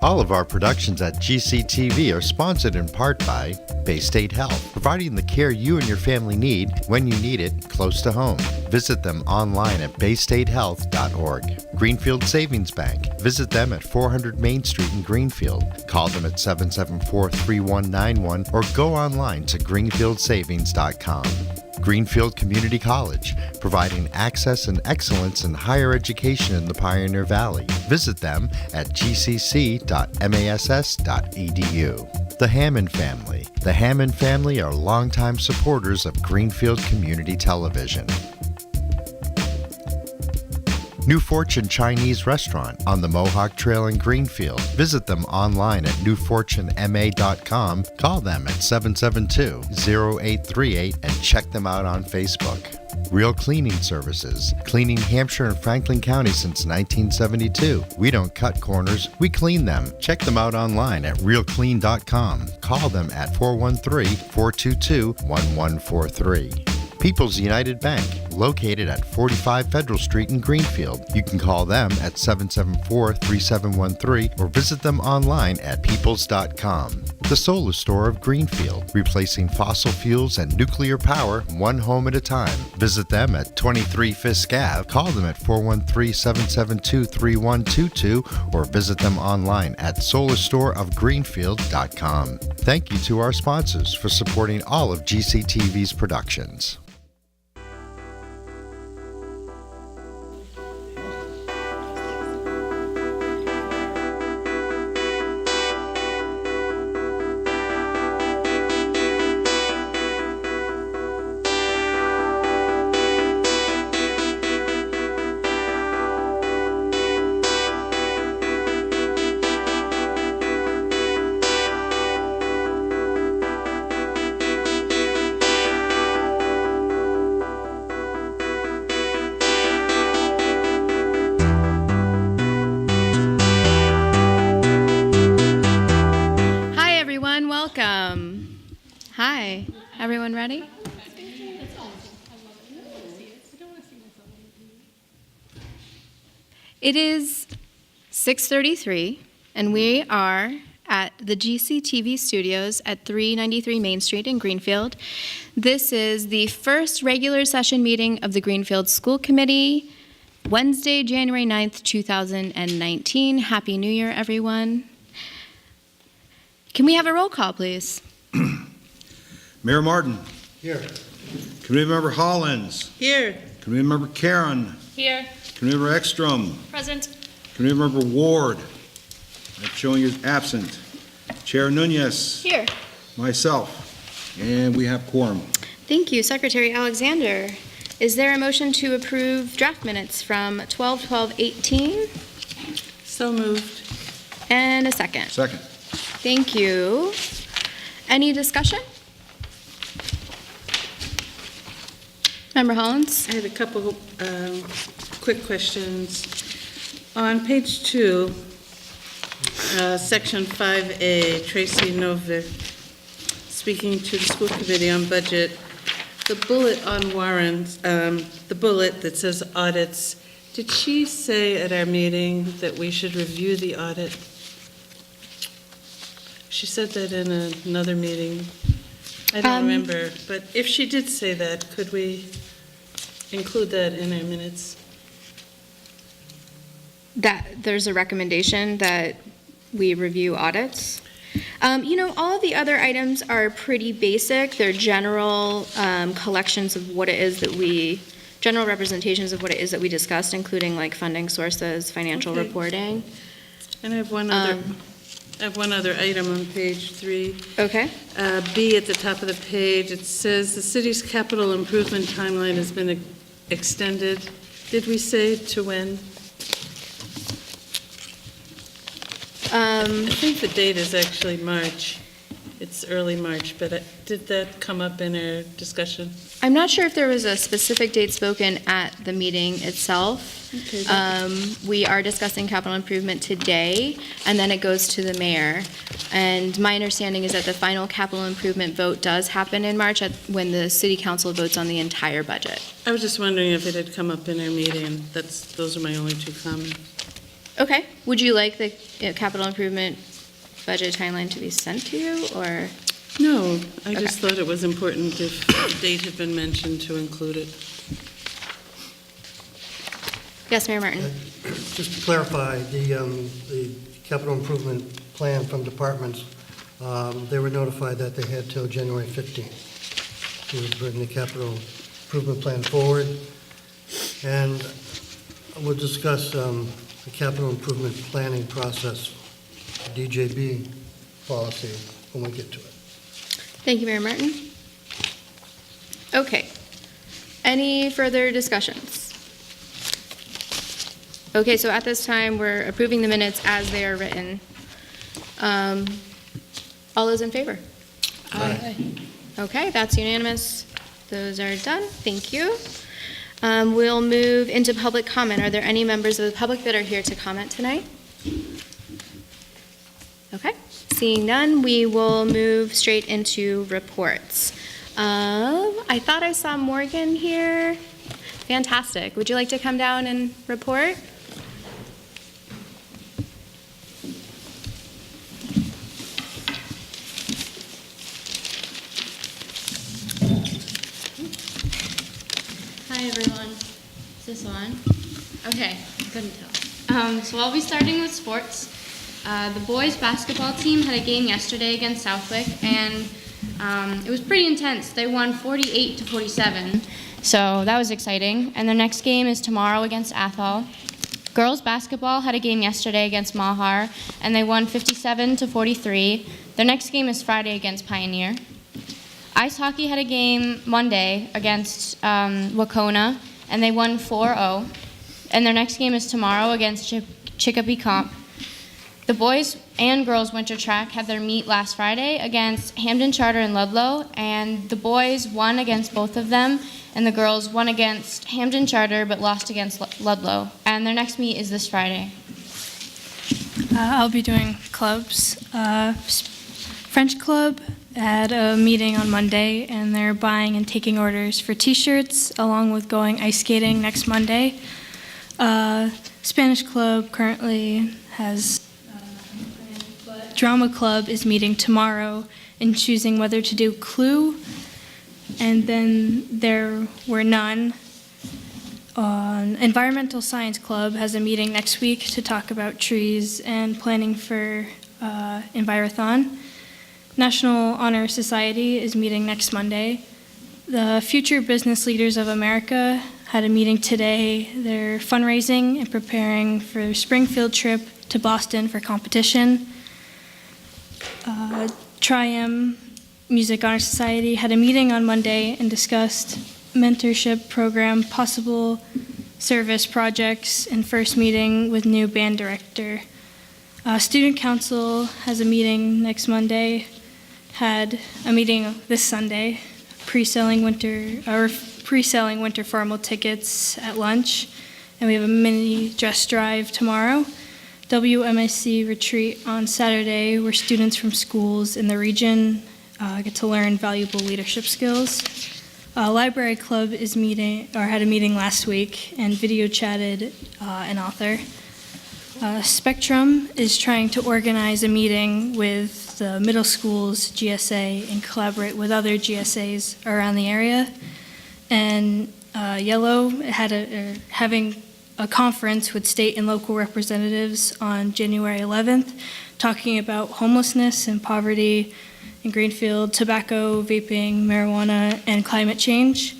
All of our productions at GCTV are sponsored in part by Bay State Health, providing the care you and your family need when you need it close to home. Visit them online at baystatehealth.org. Greenfield Savings Bank. Visit them at 400 Main Street in Greenfield. Call them at 774-3191 or go online to greenfieldsavings.com. Greenfield Community College, providing access and excellence in higher education in the Pioneer Valley. Visit them at gcc.mass.edu. The Hammond Family. The Hammond family are longtime supporters of Greenfield Community Television. New Fortune Chinese Restaurant on the Mohawk Trail in Greenfield. Visit them online at newfortunema.com. Call them at 772-0838 and check them out on Facebook. Real Cleaning Services, cleaning Hampshire and Franklin County since 1972. We don't cut corners, we clean them. Check them out online at realclean.com. Call them at 413-422-1143. People's United Bank, located at 45 Federal Street in Greenfield. You can call them at 774-3713 or visit them online at peoples.com. The Solar Store of Greenfield, replacing fossil fuels and nuclear power one home at a time. Visit them at 23 Fisk Ave. Call them at 413-772-3122 or visit them online at solarstoreofgreenfield.com. Thank you to our sponsors for supporting all of GCTV's productions. Hi, everyone ready? It is 6:33, and we are at the GCTV studios at 393 Main Street in Greenfield. This is the first regular session meeting of the Greenfield School Committee, Wednesday, January 9th, 2019. Happy New Year, everyone. Can we have a roll call, please? Mayor Martin. Here. Committee Member Hollins. Here. Committee Member Karen. Here. Committee Member Ekstrom. Present. Committee Member Ward. That's showing is absent. Chair Nunez. Here. Myself. And we have quorum. Thank you, Secretary Alexander. Is there a motion to approve draft minutes from 12/12/18? So moved. And a second. Second. Thank you. Any discussion? Member Hollins? I had a couple quick questions. On page 2, section 5A, Tracy Novick, speaking to the school committee on budget, the bullet on warrants, the bullet that says audits, did she say at our meeting that we should review the audit? She said that in another meeting. I don't remember, but if she did say that, could we include that in our minutes? That there's a recommendation that we review audits. All of the other items are pretty basic. They're general collections of what it is that general representations of what it is that we discussed, including like funding sources, financial reporting. And I have one other item on page 3. Okay. B at the top of the page, it says the city's capital improvement timeline has been extended. Did we say to when? I think the date is actually March. It's early March, but did that come up in our discussion? I'm not sure if there was a specific date spoken at the meeting itself. Okay. We are discussing capital improvement today, and then it goes to the mayor. And my understanding is that the final capital improvement vote does happen in March when the city council votes on the entire budget. I was just wondering if it had come up in our meeting. Those are my only two comments. Okay. Would you like the capital improvement budget timeline to be sent to you, or? No, I just thought it was important if the date had been mentioned to include it. Yes, Mayor Martin. Just to clarify, the capital improvement plan from departments, they were notified that they had till January 15th to bring the capital improvement plan forward. And we'll discuss the capital improvement planning process, DJB policy, when we get to it. Thank you, Mayor Martin. Okay. Any further discussions? Okay, so at this time, we're approving the minutes as they are written. All those in favor? Aye. Okay, that's unanimous. Those are done. Thank you. We'll move into public comment. Are there any members of the public that are here to comment tonight? Okay, seeing none, we will move straight into reports. I thought I saw Morgan here. Fantastic. Would you like to come down and report? Hi everyone. Is this on? Okay, couldn't tell. So I'll be starting with sports. The boys basketball team had a game yesterday against Southwick, and it was pretty intense. They won 48-47, so that was exciting. And their next game is tomorrow against Athol. Girls basketball had a game yesterday against Mahar, and they won 57-43. Their next game is Friday against Pioneer. Ice hockey had a game Monday against Wacona, and they won 4-0. And their next game is tomorrow against Chicopee Comp. The boys and girls winter track had their meet last Friday against Hamden Charter and Ludlow, and the boys won against both of them, and the girls won against Hamden Charter but lost against Ludlow. And their next meet is this Friday. I'll be doing clubs. French Club had a meeting on Monday, and they're buying and taking orders for T-shirts, along with going ice skating next Monday. Spanish Club currently has Drama Club is meeting tomorrow and choosing whether to do Clue, and then there were none. Environmental Science Club has a meeting next week to talk about trees and planning for Envirothon. National Honor Society is meeting next Monday. The Future Business Leaders of America had a meeting today. They're fundraising and preparing for their Springfield trip to Boston for competition. Tri-M Music Honor Society had a meeting on Monday and discussed mentorship program, possible service projects, and first meeting with new band director. Student Council has a meeting next Monday, had a meeting this Sunday, pre-selling winter formal tickets at lunch, and we have a mini dress drive tomorrow. WMIC retreat on Saturday, where students from schools in the region get to learn valuable leadership skills. Library Club is had a meeting last week and video chatted an author. Spectrum is trying to organize a meeting with the middle school's GSA and collaborate with other GSAs around the area. And Yellow having a conference with state and local representatives on January 11th, talking about homelessness and poverty in Greenfield, tobacco, vaping, marijuana, and climate change.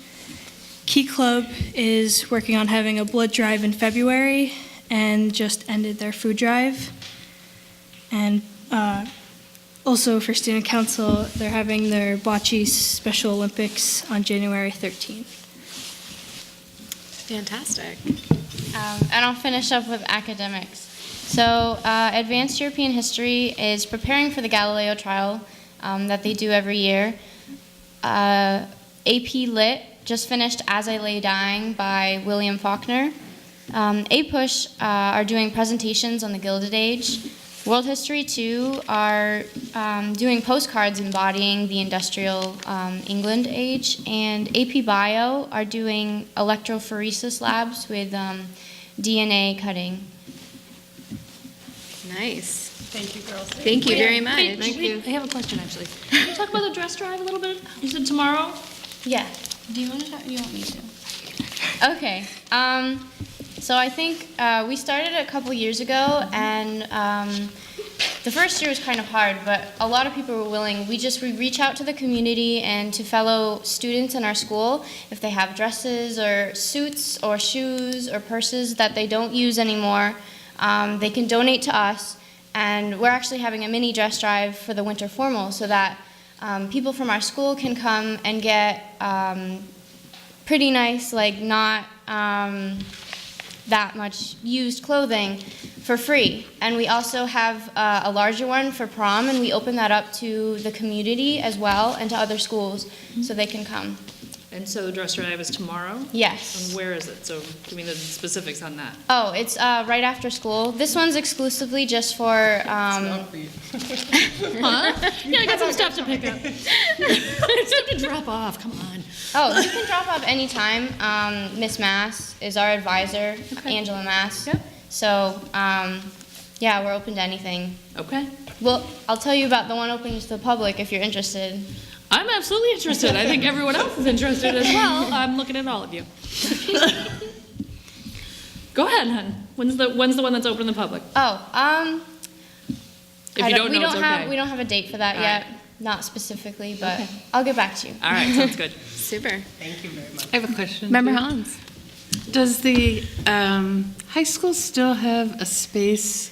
Key Club is working on having a blood drive in February and just ended their food drive. And also for Student Council, they're having their Bocce Special Olympics on January 13th. Fantastic. And I'll finish up with academics. So Advanced European History is preparing for the Galileo trial that they do every year. AP Lit just finished As I Lay Dying by William Faulkner. APUSH are doing presentations on the Gilded Age. World History 2 are doing postcards embodying the industrial England age. And AP Bio are doing electrophoresis labs with DNA cutting. Nice. Thank you, girls. Thank you very much. Wait, I have a question, actually. Can you talk about the dress drive a little bit? Is it tomorrow? Yeah. Do you want to talk? You want me to? Okay. So I think we started a couple years ago, and the first year was kind of hard, but a lot of people were willing. We reach out to the community and to fellow students in our school if they have dresses or suits or shoes or purses that they don't use anymore. They can donate to us, and we're actually having a mini dress drive for the winter formal so that people from our school can come and get pretty nice, like not that much used clothing for free. And we also have a larger one for prom, and we open that up to the community as well and to other schools so they can come. And so the dress drive is tomorrow? Yes. And where is it? So give me the specifics on that. Oh, it's right after school. This one's exclusively just for. Huh? Yeah, I got some stuff to pick up. Stuff to drop off, come on. Oh, you can drop off anytime. Miss Mass is our advisor, Angela Mass. Yep. So, yeah, we're open to anything. Okay. Well, I'll tell you about the one open to the public if you're interested. I'm absolutely interested. I think everyone else is interested as well. I'm looking at all of you. Go ahead, hon. When's the one that's open to the public? Oh, If you don't know, it's okay. We don't have a date for that All yet. right. Not specifically, but I'll get back to you. All right, sounds good. Super. Thank you very much. I have a question. Member too. Hollins. Does the high school still have a space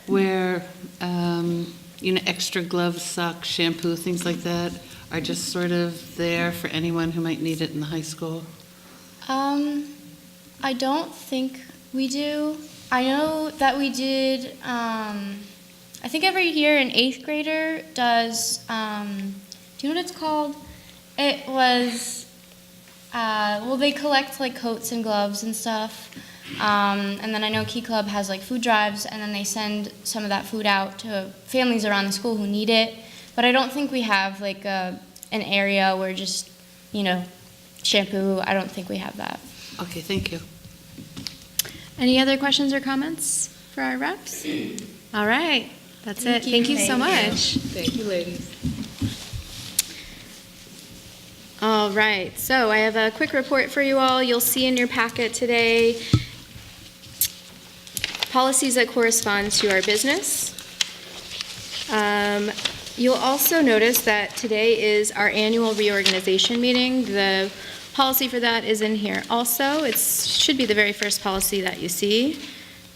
where, extra gloves, socks, shampoo, things like that are just sort of there for anyone who might need it in the high school? I don't think we do. I know that we did, I think every year an 8th grader does, do you know what it's called? It was, they collect like coats and gloves and stuff. And then I know Key Club has like food drives, and then they send some of that food out to families around the school who need it. But I don't think we have like an area where just, shampoo. I don't think we have that. Okay, thank you. Any other questions or comments for our reps? All right, that's it. Thank you so much. Thank you, ladies. All right, so I have a quick report for you all. You'll see in your packet today policies that correspond to our business. You'll also notice that today is our annual reorganization meeting. The policy for that is in here also. It should be the very first policy that you see,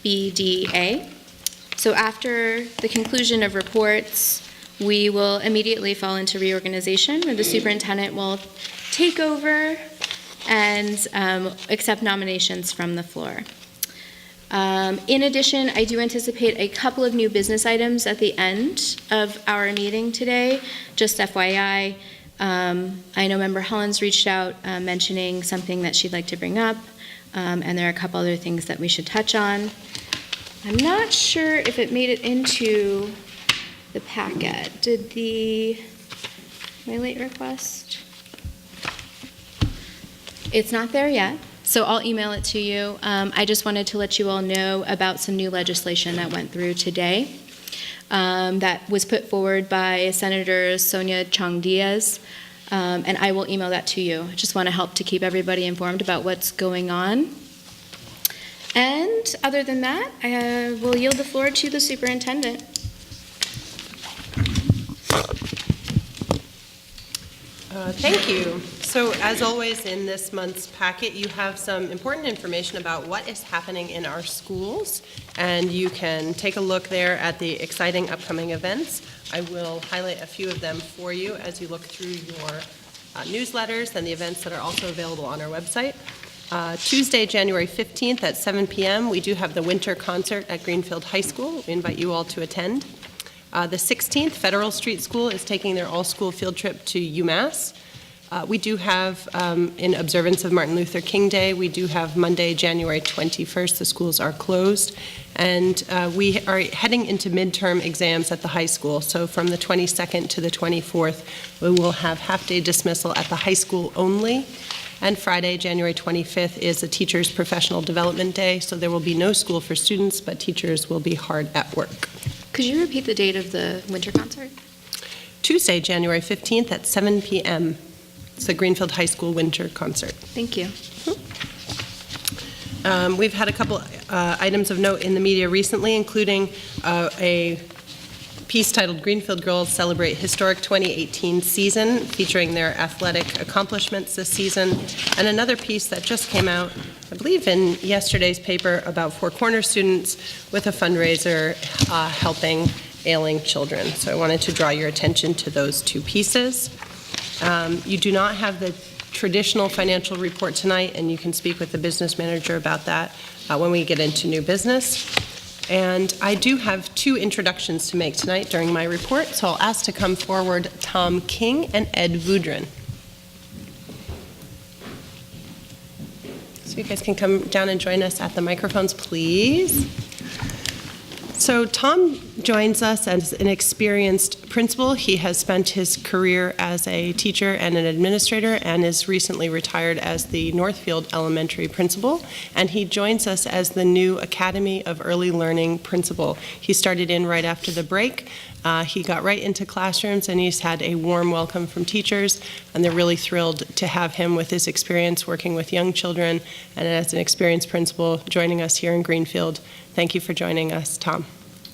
BDA. So after the conclusion of reports, we will immediately fall into reorganization, where the superintendent will take over and accept nominations from the floor. In addition, I do anticipate a couple of new business items at the end of our meeting today, just FYI. I know Member Hollins reached out mentioning something that she'd like to bring up, and there are a couple other things that we should touch on. I'm not sure if it made it into the packet. Did my late request? It's not there yet, so I'll email it to you. I just wanted to let you all know about some new legislation that went through today that was put forward by Senator Sonia Chong Diaz, and I will email that to you. I just want to help to keep everybody informed about what's going on. And other than that, I will yield the floor to the superintendent. Thank you. So as always in this month's packet, you have some important information about what is happening in our schools, and you can take a look there at the exciting upcoming events. I will highlight a few of them for you as you look through your newsletters and the events that are also available on our website. Tuesday, January 15th at 7 p.m., we do have the winter concert at Greenfield High School. We invite you all to attend. The 16th, Federal Street School is taking their all-school field trip to UMass. We do have, in observance of Martin Luther King Day, we do have Monday, January 21st. The schools are closed. And we are heading into midterm exams at the high school. So from the 22nd to the 24th, we will have half-day dismissal at the high school only. And Friday, January 25th, is a Teachers' Professional Development Day. So there will be no school for students, but teachers will be hard at work. Could you repeat the date of the winter concert? Tuesday, January 15th at 7 p.m. It's the Greenfield High School Winter Concert. Thank you. We've had a couple items of note in the media recently, including a piece titled Greenfield Girls Celebrate Historic 2018 Season, featuring their athletic accomplishments this season, and another piece that just came out, I believe, in yesterday's paper about Four Corners students with a fundraiser helping ailing children. So I wanted to draw your attention to those two pieces. You do not have the traditional financial report tonight, and you can speak with the business manager about that when we get into new business. And I do have two introductions to make tonight during my report, so I'll ask to come forward Tom King and Ed Vudrin. So you guys can come down and join us at the microphones, please. So Tom joins us as an experienced principal. He has spent his career as a teacher and an administrator and is recently retired as the Northfield Elementary principal. And he joins us as the new Academy of Early Learning principal. He started in right after the break. He got right into classrooms, and he's had a warm welcome from teachers, and they're really thrilled to have him with his experience working with young children and as an experienced principal joining us here in Greenfield. Thank you for joining us, Tom.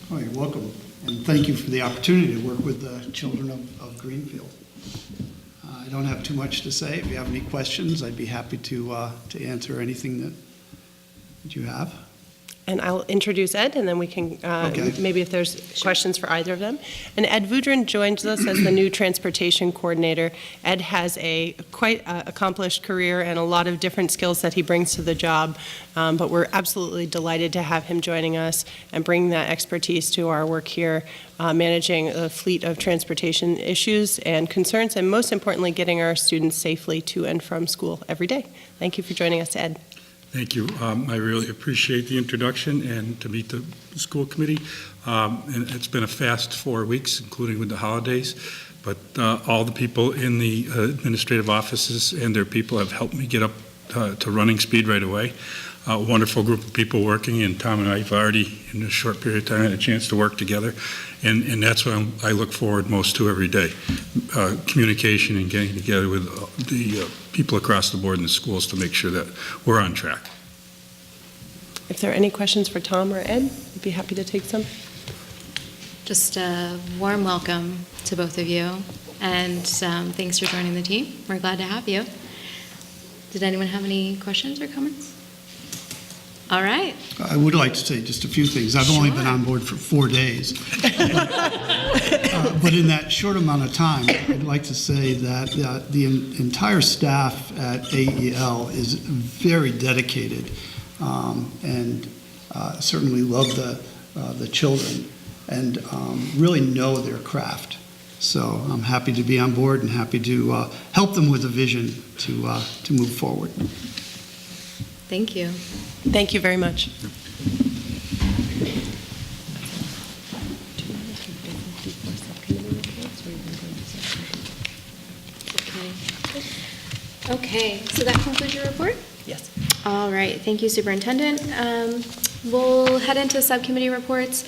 Oh, you're welcome, and thank you for the opportunity to work with the children of Greenfield. I don't have too much to say. If you have any questions, I'd be happy to answer anything that you have. And I'll introduce Ed, and then we can, maybe if there's questions for either of them. And Ed Vudrin joins us as the new transportation coordinator. Ed has a quite accomplished career and a lot of different skills that he brings to the job, but we're absolutely delighted to have him joining us and bring that expertise to our work here, managing a fleet of transportation issues and concerns, and most importantly, getting our students safely to and from school every day. Thank you for joining us, Ed. Thank you. I really appreciate the introduction and to meet the school committee. And it's been a fast 4 weeks, including with the holidays, but all the people in the administrative offices and their people have helped me get up to running speed right away. A wonderful group of people working, and Tom and I have already, in a short period of time, had a chance to work together, and that's what I look forward most to every day, communication and getting together with the people across the board in the schools to make sure that we're on track. If there are any questions for Tom or Ed, I'd be happy to take some. Just a warm welcome to both of you, and thanks for joining the team. We're glad to have you. Did anyone have any questions or comments? All right. I would like to say just a few things. I've only been on board for 4 days. But in that short amount of time, I'd like to say that the entire staff at AEL is very dedicated and certainly love the children and really know their craft. So I'm happy to be on board and happy to help them with a vision to move forward. Thank you. Thank you very much. Okay, so that concludes your report? Yes. All right, thank you, Superintendent. We'll head into subcommittee reports.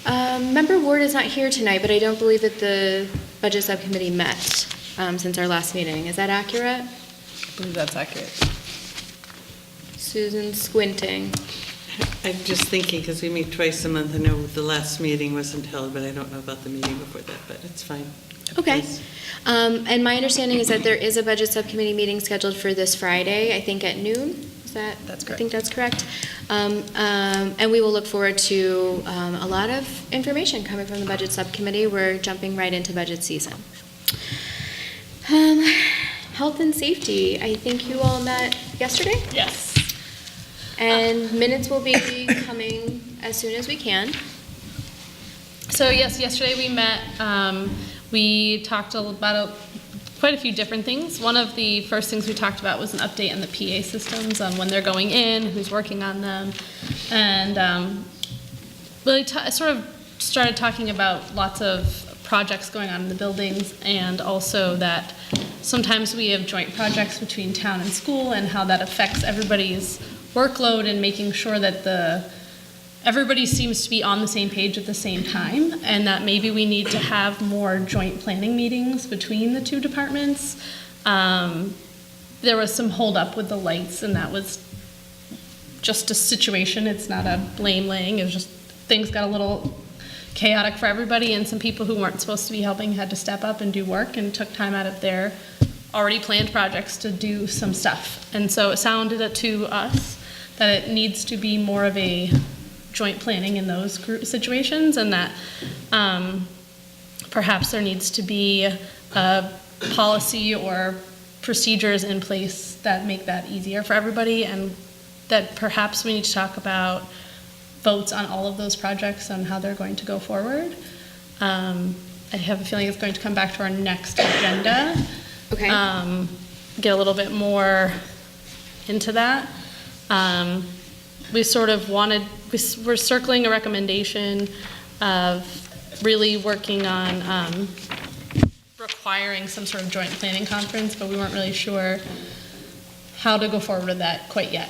Member Ward is not here tonight, but I don't believe that the Budget Subcommittee met since our last meeting. Is that accurate? I believe that's accurate. Susan squinting. I'm just thinking, because we meet twice a month, I know the last meeting wasn't held, but I don't know about the meeting before that, but it's fine. Okay. And my understanding is that there is a Budget Subcommittee meeting scheduled for this Friday, I think at noon. Is that? That's correct. I think that's correct. And we will look forward to a lot of information coming from the Budget Subcommittee. We're jumping right into budget season. Health and safety, I think you all met yesterday? Yes. And minutes will be coming as soon as we can. So yes, yesterday we met. We talked about quite a few different things. One of the first things we talked about was an update on the PA systems, on when they're going in, who's working on them, and really sort of started talking about lots of projects going on in the buildings, and also that sometimes we have joint projects between town and school and how that affects everybody's workload and making sure that the everybody seems to be on the same page at the same time, and that maybe we need to have more joint planning meetings between the two departments. There was some holdup with the lights, and that was just a situation. It's not a blame laying. It was just things got a little chaotic for everybody, and some people who weren't supposed to be helping had to step up and do work and took time out of their already planned projects to do some stuff. And so it sounded to us that it needs to be more of a joint planning in those group situations, and that perhaps there needs to be a policy or procedures in place that make that easier for everybody, and that perhaps we need to talk about votes on all of those projects and how they're going to go forward. I have a feeling it's going to come back to our next agenda. Okay. Get a little bit more into that. We sort of we're circling a recommendation of really working on requiring some sort of joint planning conference, but we weren't really sure how to go forward with that quite yet.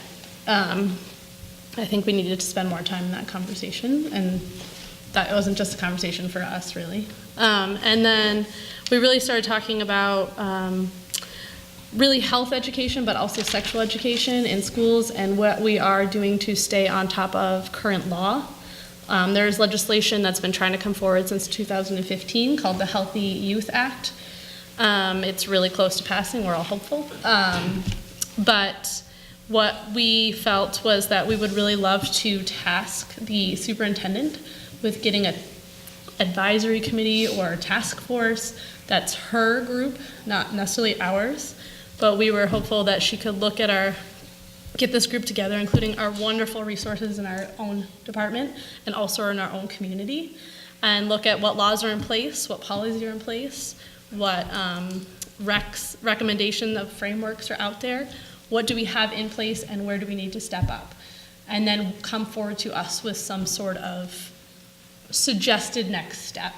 I think we needed to spend more time in that conversation, and that wasn't just a conversation for us, really. And then we really started talking about really health education, but also sexual education in schools, and what we are doing to stay on top of current law. There's legislation that's been trying to come forward since 2015 called the Healthy Youth Act. It's really close to passing. We're all hopeful. But what we felt was that we would really love to task the superintendent with getting an advisory committee or a task force that's her group, not necessarily ours. But we were hopeful that she could look at get this group together, including our wonderful resources in our own department and also in our own community, and look at what laws are in place, what policies are in place, what recommendation of frameworks are out there, what do we have in place, and where do we need to step up, and then come forward to us with some sort of suggested next step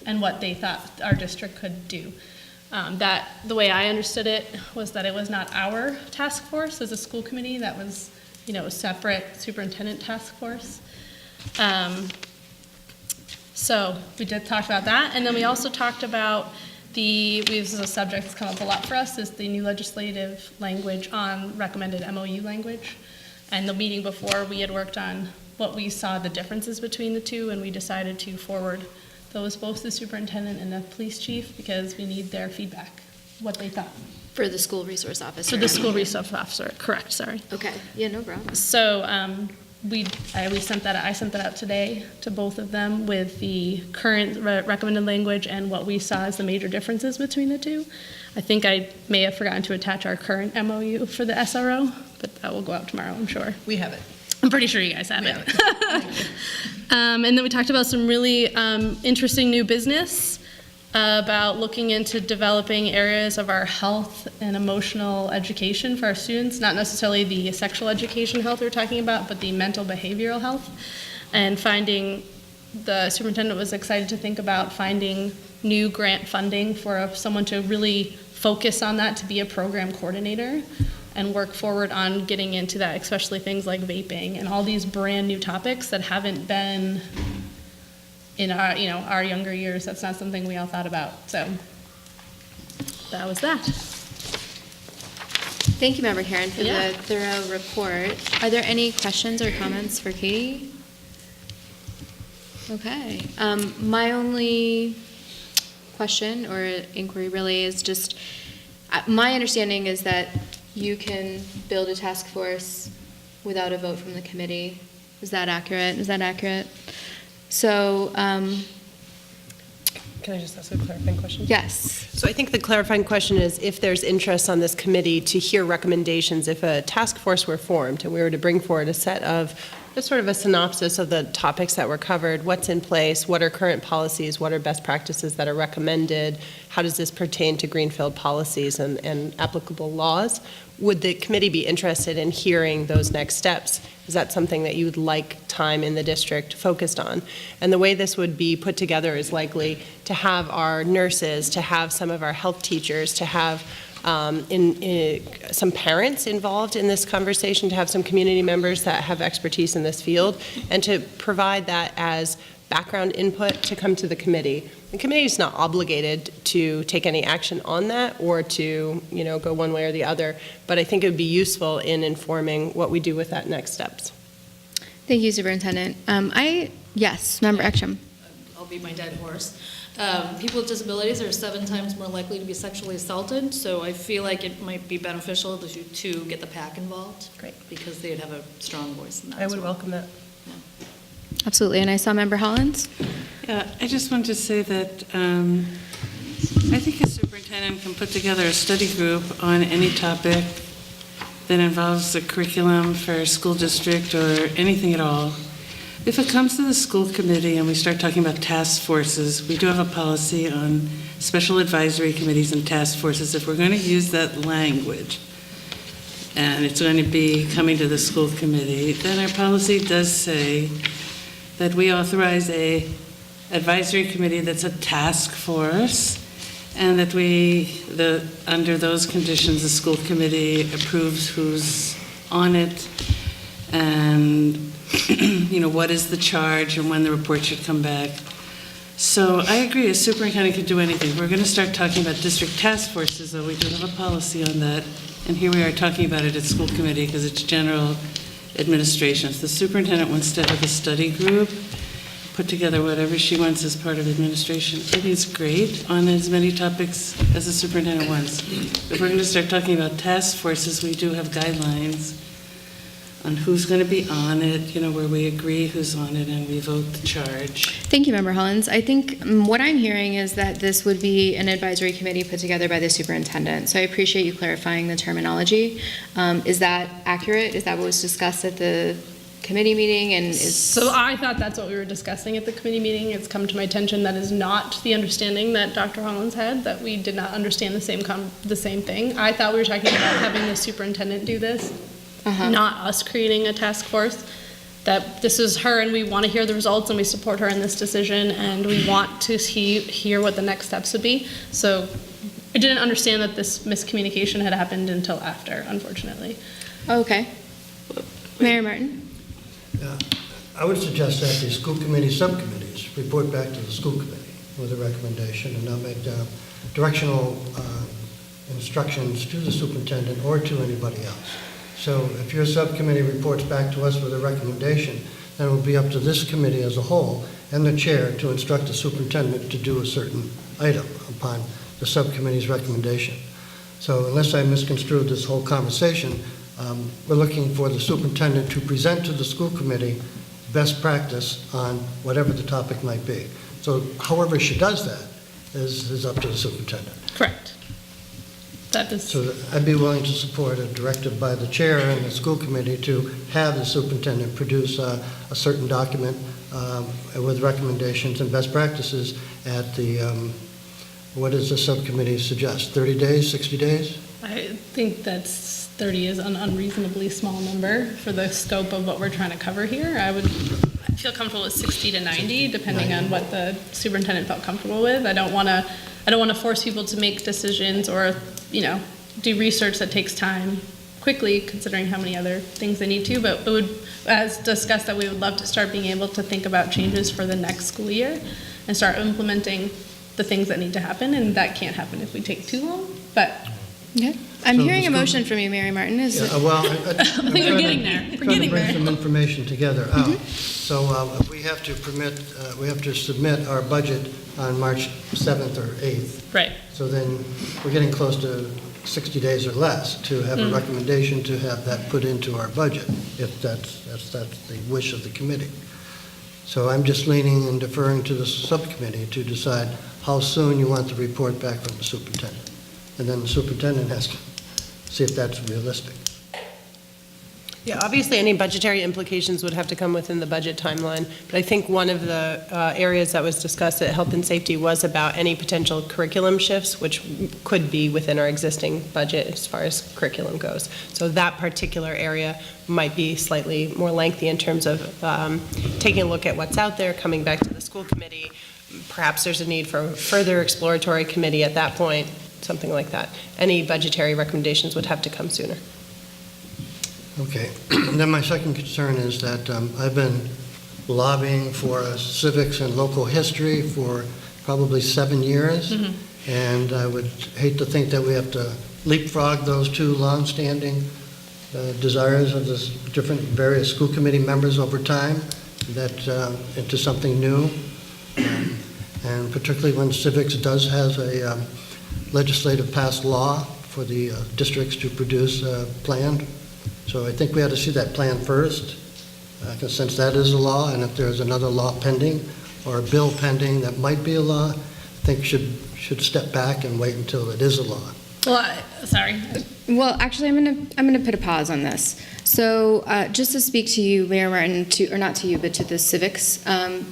and what they thought our district could do. That the way I understood it was that it was not our task force as a school committee. That was, a separate superintendent task force. So we did talk about that, and then we also talked about this is a subject that's come up a lot for us, is the new legislative language on recommended MOU language. And the meeting before, we had worked on what we saw the differences between the two, and we decided to forward those both to the superintendent and the police chief because we need their feedback, what they thought. For the school resource officer. For the school resource officer, correct, sorry. Okay, yeah, no problem. So I sent that out today to both of them with the current recommended language and what we saw as the major differences between the two. I think I may have forgotten to attach our current MOU for the SRO, but that will go out tomorrow, I'm sure. We have it. I'm pretty sure you guys have it. And then we talked about some really interesting new business about looking into developing areas of our health and emotional education for our students, not necessarily the sexual education health we're talking about, but the mental behavioral health. And the superintendent was excited to think about finding new grant funding for someone to really focus on that, to be a program coordinator and work forward on getting into that, especially things like vaping and all these brand new topics that haven't been in our younger years. That's not something we all thought about. So that was that. Thank you, Member Karen, for the thorough report. Are there any questions or comments for Katie? Okay. My only question or inquiry really is just, my understanding is that you can build a task force without a vote from the committee. Is that accurate? So, Can I just ask a clarifying question? yes. So I think the clarifying question is if there's interest on this committee to hear recommendations, if a task force were formed and we were to bring forward a set of, just sort of a synopsis of the topics that were covered, what's in place, what are current policies, what are best practices that are recommended, how does this pertain to Greenfield policies and applicable laws, would the committee be interested in hearing those next steps? Is that something that you would like time time in the district focused on. And the way this would be put together is likely to have our nurses, to have some of our health teachers, to have some parents involved in this conversation, to have some community members that have expertise in this field, and to provide that as background input to come to the committee. The committee is not obligated to take any action on that or to, go one way or the other, but I think it would be useful in informing what we do with that next steps. Thank you, Superintendent. Yes, Member Ekstrom. I'll beat my dead horse. People with disabilities are 7 times more likely to be sexually assaulted, so I feel like it might be beneficial to get the PAC involved. Great. Because they'd have a strong voice in that. I would welcome that. Absolutely. And I saw Member Hollins. Yeah, I just want to say that I think a superintendent can put together a study group on any topic that involves the curriculum for a school district or anything at all. If it comes to the school committee and we start talking about task forces, we do have a policy on special advisory committees and task forces. If we're going to use that language and it's going to be coming to the school committee, then our policy does say that we authorize a advisory committee that's a task force, and that under those conditions, the school committee approves who's on it, and what is the charge and when the report should come back. So I agree, a superintendent could do anything. We're going to start talking about district task forces, though we do have a policy on that, and here we are talking about it at school committee because it's general administration. If the superintendent wants to have a study group, put together whatever she wants as part of administration, it is great on as many topics as the superintendent wants. If we're going to start talking about task forces, we do have guidelines on who's going to be on it, where we agree who's on it and we vote the charge. Thank you, Member Hollins. I think what I'm hearing is that this would be an advisory committee put together by the superintendent. So I appreciate you clarifying the terminology. Is that accurate? Is that what was discussed at the committee meeting? So I thought that's what we were discussing at the committee meeting. It's come to my attention that is not the understanding that Dr. Hollins had, that we did not understand the same thing. I thought we were talking about having the superintendent do this. Not us creating a task force, that this is her and we want to hear the results and we support her in this decision and we want to hear what the next steps would be. So I didn't understand that this miscommunication had happened until after, unfortunately. Okay. Mayor Martin? Yeah, I would suggest that the school committee subcommittees report back to the school committee with a recommendation, and they'll make directional instructions to the superintendent or to anybody else. So if your subcommittee reports back to us with a recommendation, then it will be up to this committee as a whole and the chair to instruct the superintendent to do a certain item upon the subcommittee's recommendation. So unless I misconstrued this whole conversation, we're looking for the superintendent to present to the school committee best practice on whatever the topic might be. So however she does that is up to the superintendent. Correct. So I'd be willing to support a directive by the chair and the school committee to have the superintendent produce a certain document with recommendations and best practices at the, what does the subcommittee suggest, 30 days, 60 days? I think that's 30 is an unreasonably small number for the scope of what we're trying to cover here. I feel comfortable with 60 to 90, depending on what the superintendent felt comfortable with. I don't want to force people to make decisions or, do research that takes time quickly, considering how many other things they need to. But it would, as discussed, that we would love to start being able to think about changes for the next school year and start implementing the things that need to happen. And that can't happen if we take too long. But okay. I'm hearing a motion from you, Mary Martin. I think we're getting there. We're getting there. Bring some information together out. So we have to submit our budget on March 7th or 8th. Right. So then we're getting close to 60 days or less to have a recommendation to have that put into our budget, if that's the wish of the committee. So I'm just leaning and deferring to the subcommittee to decide how soon you want the report back from the superintendent. And then the superintendent has to see if that's realistic. Yeah, obviously, any budgetary implications would have to come within the budget timeline, but I think one of the areas that was discussed at Health and Safety was about any potential curriculum shifts, which could be within our existing budget as far as curriculum goes. So that particular area might be slightly more lengthy in terms of taking a look at what's out there, coming back to the school committee. Perhaps there's a need for further exploratory committee at that point, something like that. Any budgetary recommendations would have to come sooner. Okay. And then my second concern is that I've been lobbying for civics and local history for probably 7 years. Mm-hmm. And I would hate to think that we have to leapfrog those two longstanding desires of the different various school committee members over time into something new. And particularly when civics does have a legislative passed law for the districts to produce a plan. So I think we had to see that plan first, because since that is a law, and if there's another law pending or a bill pending that might be a law, I think should step back and wait until it is a law. Well, sorry. Well, actually, I'm gonna put a pause on this. So, just to speak to you, Mayor Martin, or not to you, but to the civics,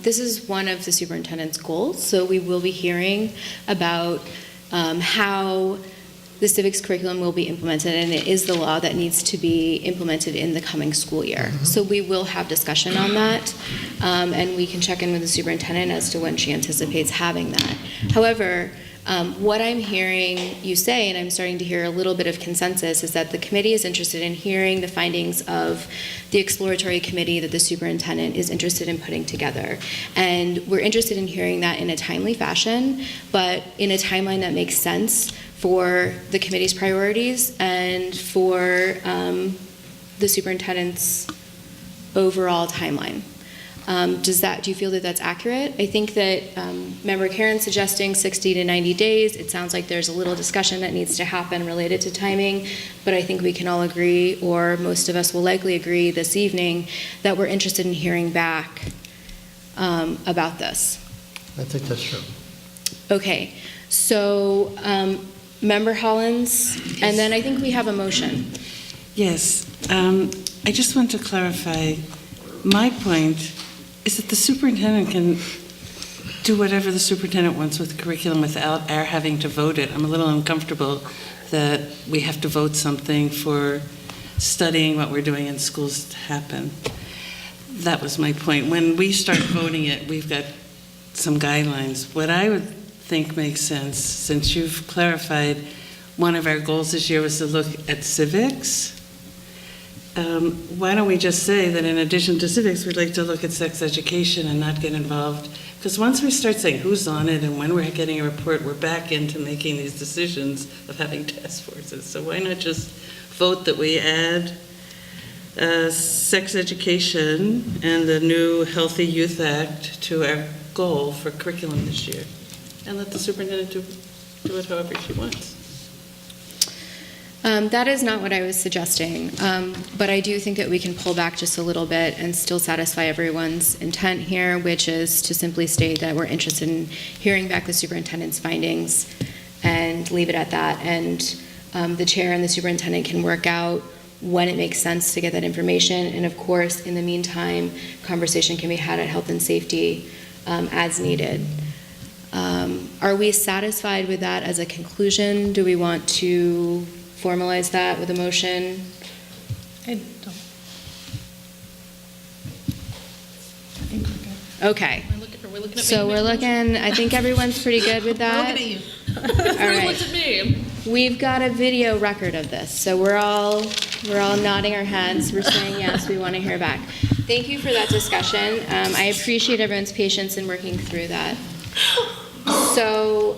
this is one of the superintendent's goals. So we will be hearing about how the civics curriculum will be implemented, and it is the law that needs to be implemented in the coming school year. Mm-hmm. So we will have discussion on that, and we can check in with the superintendent as to when she anticipates having that. However, what I'm hearing you say, and I'm starting to hear a little bit of consensus, is that the committee is interested in hearing the findings of the exploratory committee that the superintendent is interested in putting together. And we're interested in hearing that in a timely fashion, but in a timeline that makes sense for the committee's priorities and for the superintendent's overall timeline. Do you feel that that's accurate? I think that Member Karen's suggesting 60 to 90 days. It sounds like there's a little discussion that needs to happen related to timing, but I think we can all agree, or most of us will likely agree this evening, that we're interested in hearing back about this. I think that's true. Okay, so Member Hollins, and then I think we have a motion. Yes, I just want to clarify, my point is that the superintendent can do whatever the superintendent wants with the curriculum without our having to vote it. I'm a little uncomfortable that we have to vote something for studying what we're doing in schools to happen. That was my point. When we start voting it, we've got some guidelines. What I would think makes sense, since you've clarified one of our goals this year was to look at civics, why don't we just say that in addition to civics, we'd like to look at sex education and not get involved? Because once we start saying who's on it and when we're getting a report, we're back into making these decisions of having task forces. So why not just vote that we add sex education and the new Healthy Youth Act to our goal for curriculum this year? And let the superintendent do it however she wants. That is not what I was suggesting, but I do think that we can pull back just a little bit and still satisfy everyone's intent here, which is to simply state that we're interested in hearing back the superintendent's findings and leave it at that. And the chair and the superintendent can work out when it makes sense to get that information. And of course, in the meantime, conversation can be had at Health and Safety as needed. Are we satisfied with that as a conclusion? Do we want to formalize that with a motion? I don't. I think we're good. Okay. We're looking at So me. we're looking, I think everyone's pretty good with that. Look at you. All right. Look at me. We've got a video record of this, so we're all nodding our heads. We're saying yes, we want to hear back. Thank you for that discussion. I appreciate everyone's patience in working through that. So,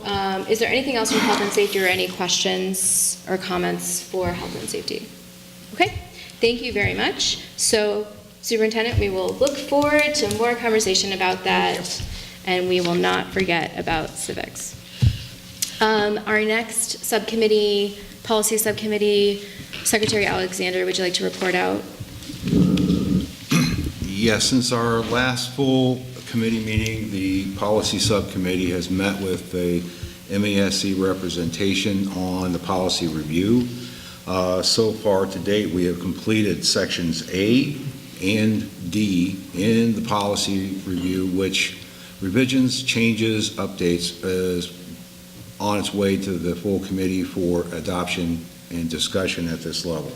is there anything else from Health and Safety or any questions or comments for Health and Safety? Okay, thank you very much. So, Superintendent, we will look forward to more conversation about that, and we will not forget about civics. Our next subcommittee, policy subcommittee, Secretary Alexander, would you like to report out? Yes, since our last full committee meeting, the policy subcommittee has met with the MASC representation on the policy review. So far to date, we have completed sections A and D in the policy review, which revisions, changes, updates is on its way to the full committee for adoption and discussion at this level.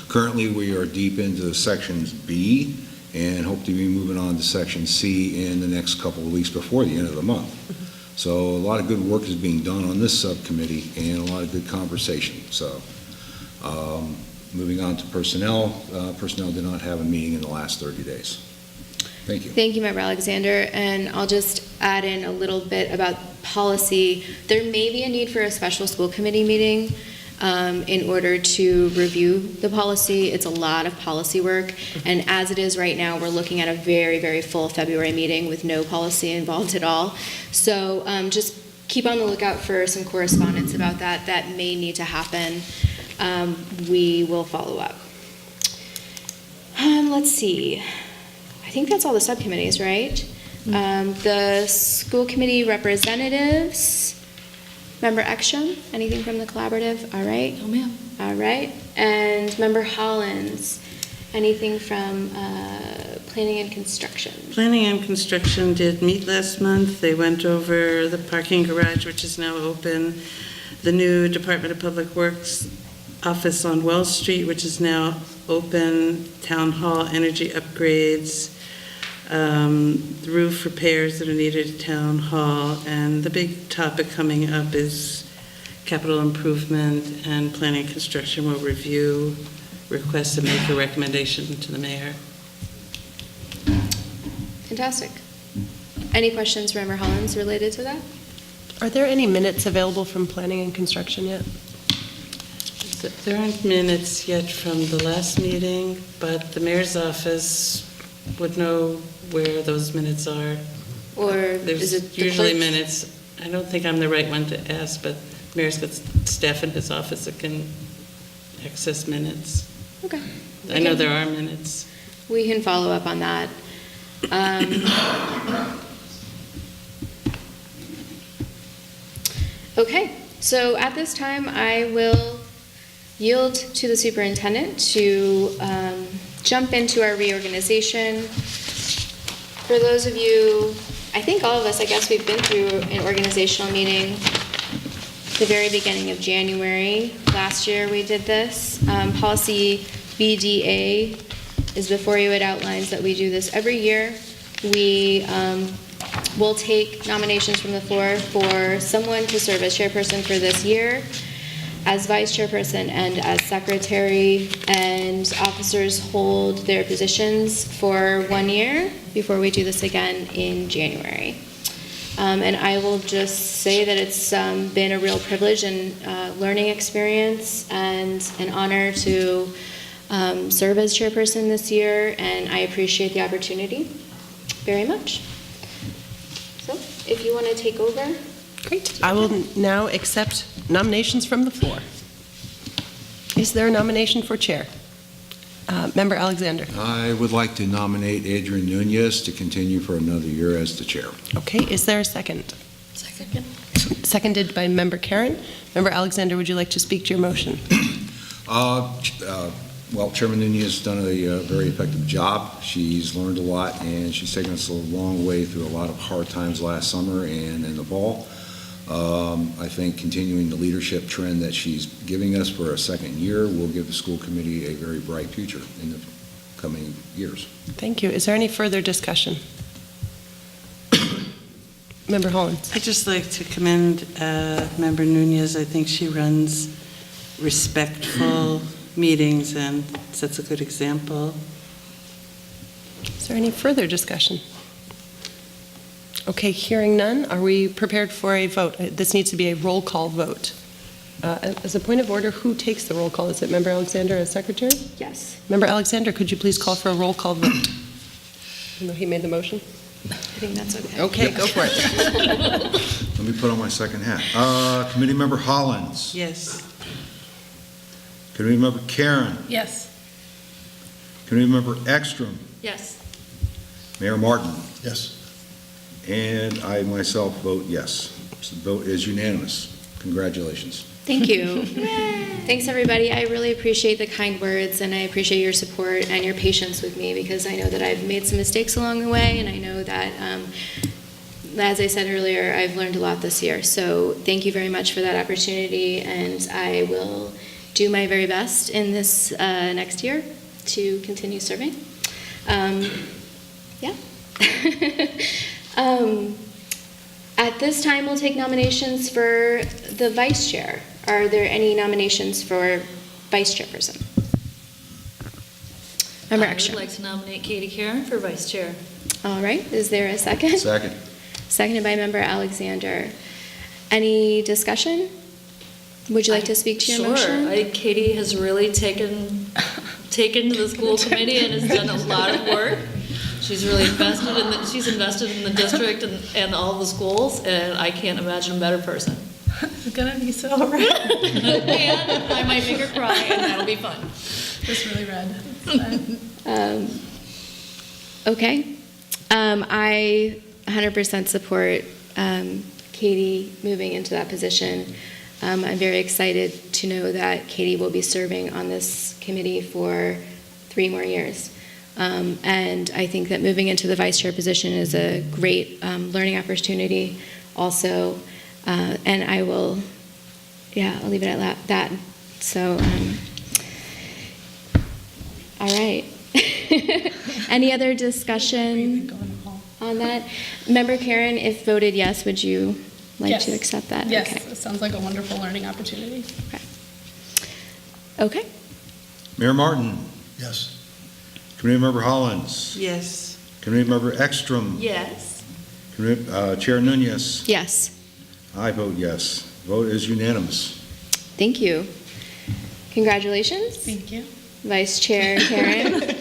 Currently, we are deep into sections B and hope to be moving on to section C in the next couple of weeks before the end of the month. So a lot of good work is being done on this subcommittee and a lot of good conversation. So moving on to personnel. Personnel did not have a meeting in the last 30 days. Thank you. Thank you, Member Alexander. And I'll just add in a little bit about policy. There may be a need for a special school committee meeting in order to review the policy. It's a lot of policy work. And as it is right now, we're looking at a very, very full February meeting with no policy involved at all. So just keep on the lookout for some correspondence about that. That may need to happen. We will follow up. Let's see. I think that's all the subcommittees, right? The school committee representatives. Member Ekstrom, anything from the collaborative? All right. Oh, ma'am. All right. And Member Hollins, anything from planning and construction? Planning and construction did meet last month. They went over the parking garage, which is now open, the new Department of Public Works office on Wells Street, which is now open, town hall energy upgrades, the roof repairs that are needed at town hall, and the big topic coming up is capital improvement, and planning and construction will review requests and make a recommendation to the mayor. Fantastic. Any questions for Member Hollins related to that? Are there any minutes available from planning and construction yet? There aren't minutes yet from the last meeting, but the mayor's office would know where those minutes are. Or There's is it the usually clerk? minutes. I don't think I'm the right one to ask, but the mayor's got staff in his office that can access minutes. Okay. I know there are minutes. We can follow up on that. Okay, so at this time, I will yield to the superintendent to jump into our reorganization. For those of you, I think all of us, I guess we've been through an organizational meeting the very beginning of January. Last year we did this. Policy BDA is before you. It outlines that we do this every year. We will take nominations from the floor for someone to serve as chairperson for this year, as vice chairperson, and as secretary, and officers hold their positions for 1 year before we do this again in January. And I will just say that it's been a real privilege and learning experience and an honor to serve as chairperson this year, and I appreciate the opportunity very much. So if you want to take over. Great. I will now accept nominations from the floor. Is there a nomination for chair? Member Alexander. I would like to nominate Adrian Nunez to continue for another year as the chair. Okay, is there a second? Second. Seconded by Member Karen. Member Alexander, would you like to speak to your motion? Well, Chairman Nunez has done a very effective job. She's learned a lot, and she's taken us a long way through a lot of hard times last summer and in the fall. I think continuing the leadership trend that she's giving us for a second year will give the school committee a very bright future in the coming years. Thank you. Is there any further discussion? Member Hollins. I'd just like to commend Member Nunez. I think she runs respectful meetings and sets a good example. Is there any further discussion? Okay, hearing none, are we prepared for a vote? This needs to be a roll call vote. As a point of order, who takes the roll call? Is it Member Alexander as secretary? Yes. Member Alexander, could you please call for a roll call vote? Even though he made the motion? I think that's okay. Okay, go for it. Let me put on my second hat. Committee Member Hollins. Yes. Committee Member Karen. Yes. Committee Member Ekstrom. Yes. Mayor Martin. Yes. And I myself vote yes. So the vote is unanimous. Congratulations. Thank you. Thanks, everybody. I really appreciate the kind words, and I appreciate your support and your patience with me, because I know that I've made some mistakes along the way, and I know that, as I said earlier, I've learned a lot this year. So thank you very much for that opportunity, and I will do my very best in this next year to continue serving. Yeah. At this time, we'll take nominations for the vice chair. Are there any nominations for vice chairperson? Member I would Ekstrom. like to nominate Katie Karen for vice chair. All right, is there a second? Second. Seconded by Member Alexander. Any discussion? Would you like to speak to your motion? Sure. Katie has really taken to the school committee and has done a lot of work. She's really invested in the district and all the schools, and I can't imagine a better person. It's gonna be so red. And I might make her cry, and that'll be fun. It's really red. Okay. I 100% support Katie moving into that position. I'm very excited to know that Katie will be serving on this committee for 3 more years. And I think that moving into the vice chair position is a great learning opportunity also. And I will, I'll leave it at that. So, all right. Any other discussion on that? Member Karen, if voted yes, would you like to accept that? Yes, Okay. it sounds like a wonderful learning opportunity. Okay. Mayor Martin. Yes. Committee Member Hollins. Yes. Committee Member Ekstrom. Yes. Chair Nunez. Yes. I vote yes. Vote is unanimous. Thank you. Congratulations. Thank you. Vice Chair Karen.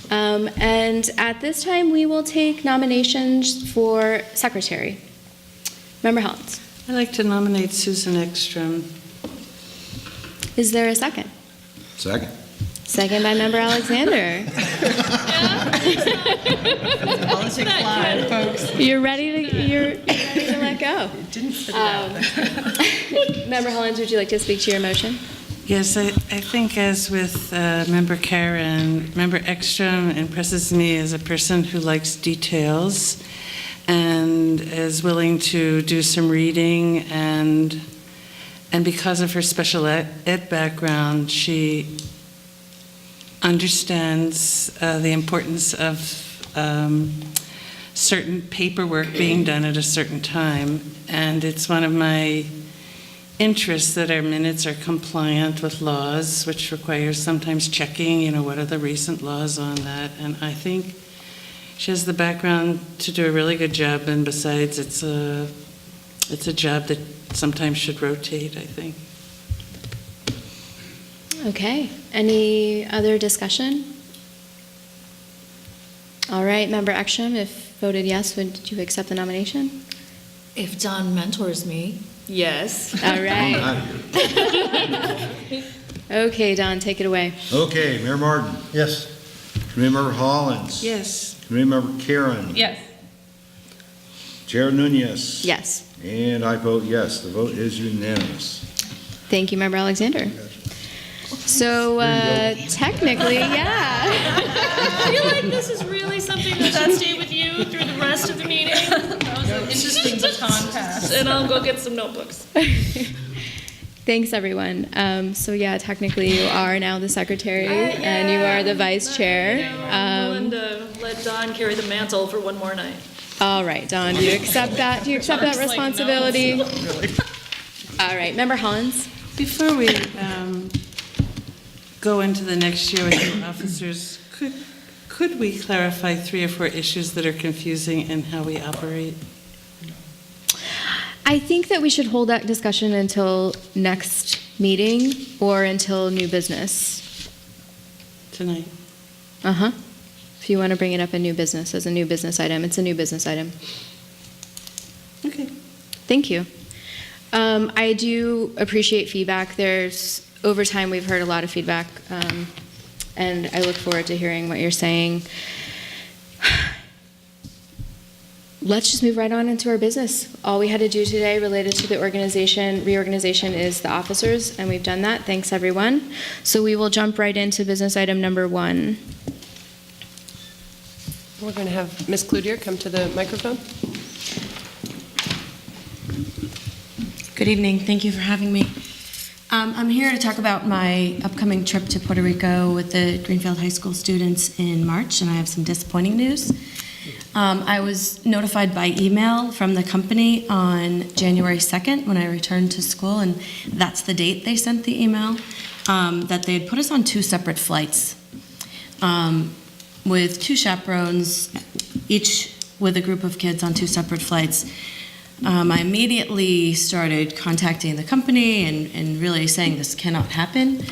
And at this time, we will take nominations for secretary. Member Hollins. I'd like to nominate Susan Ekstrom. Is there a second? Second. Second by Member Alexander. You're ready to let go. Member Hollins, would you like to speak to your motion? Yes, I think as with Member Karen, Member Ekstrom impresses me as a person who likes details and is willing to do some reading, and because of her special ed background, she understands the importance of certain paperwork being done at a certain time, and it's one of my interests that our minutes are compliant with laws, which requires sometimes checking, what are the recent laws on that, and I think she has the background to do a really good job, and besides, it's a job that sometimes should rotate, I think. Okay. Any other discussion? All right, Member Ekstrom, if voted yes, would you accept the nomination? If Don mentors me, yes. All right. Okay, Don, take it away. Okay, Mayor Martin. Yes. Committee Member Hollins. Yes. Committee Member Karen. Yes. Chair Nunez. Yes. And I vote yes. The vote is unanimous. Thank you, Member Alexander. So technically, yeah. I feel like this is really something that should stay with you through the rest of the meeting. That was an interesting baton pass. And I'll go get some notebooks. Thanks, everyone. So yeah, technically you are now the secretary and you are the vice chair. I'm willing to let Don carry the mantle for one more night. All right, Don, do you accept that? Do you accept that responsibility? All right, Member Hollins. Before we go into the next year with new officers, could we clarify 3 or 4 issues that are confusing in how we operate? I think that we should hold that discussion until next meeting or until new business. Tonight. Uh-huh. If you want to bring it up in new business as a new business item, it's a new business item. Okay. Thank you. I do appreciate feedback. Over time, we've heard a lot of feedback, and I look forward to hearing what you're saying. let's just move right on into our business. All we had to do today related to the reorganization is the officers, and we've done that. Thanks, everyone. So we will jump right into business item number 1. We're going to have Ms. Cloutier come to the microphone. Good evening. Thank you for having me. I'm here to talk about my upcoming trip to Puerto Rico with the Greenfield High School students in March, and I have some disappointing news. I was notified by email from the company on January 2nd when I returned to school, and that's the date they sent the email, that they had put us on 2 separate flights with 2 chaperones, each with a group of kids on 2 separate flights. I immediately started contacting the company and really saying this cannot happen.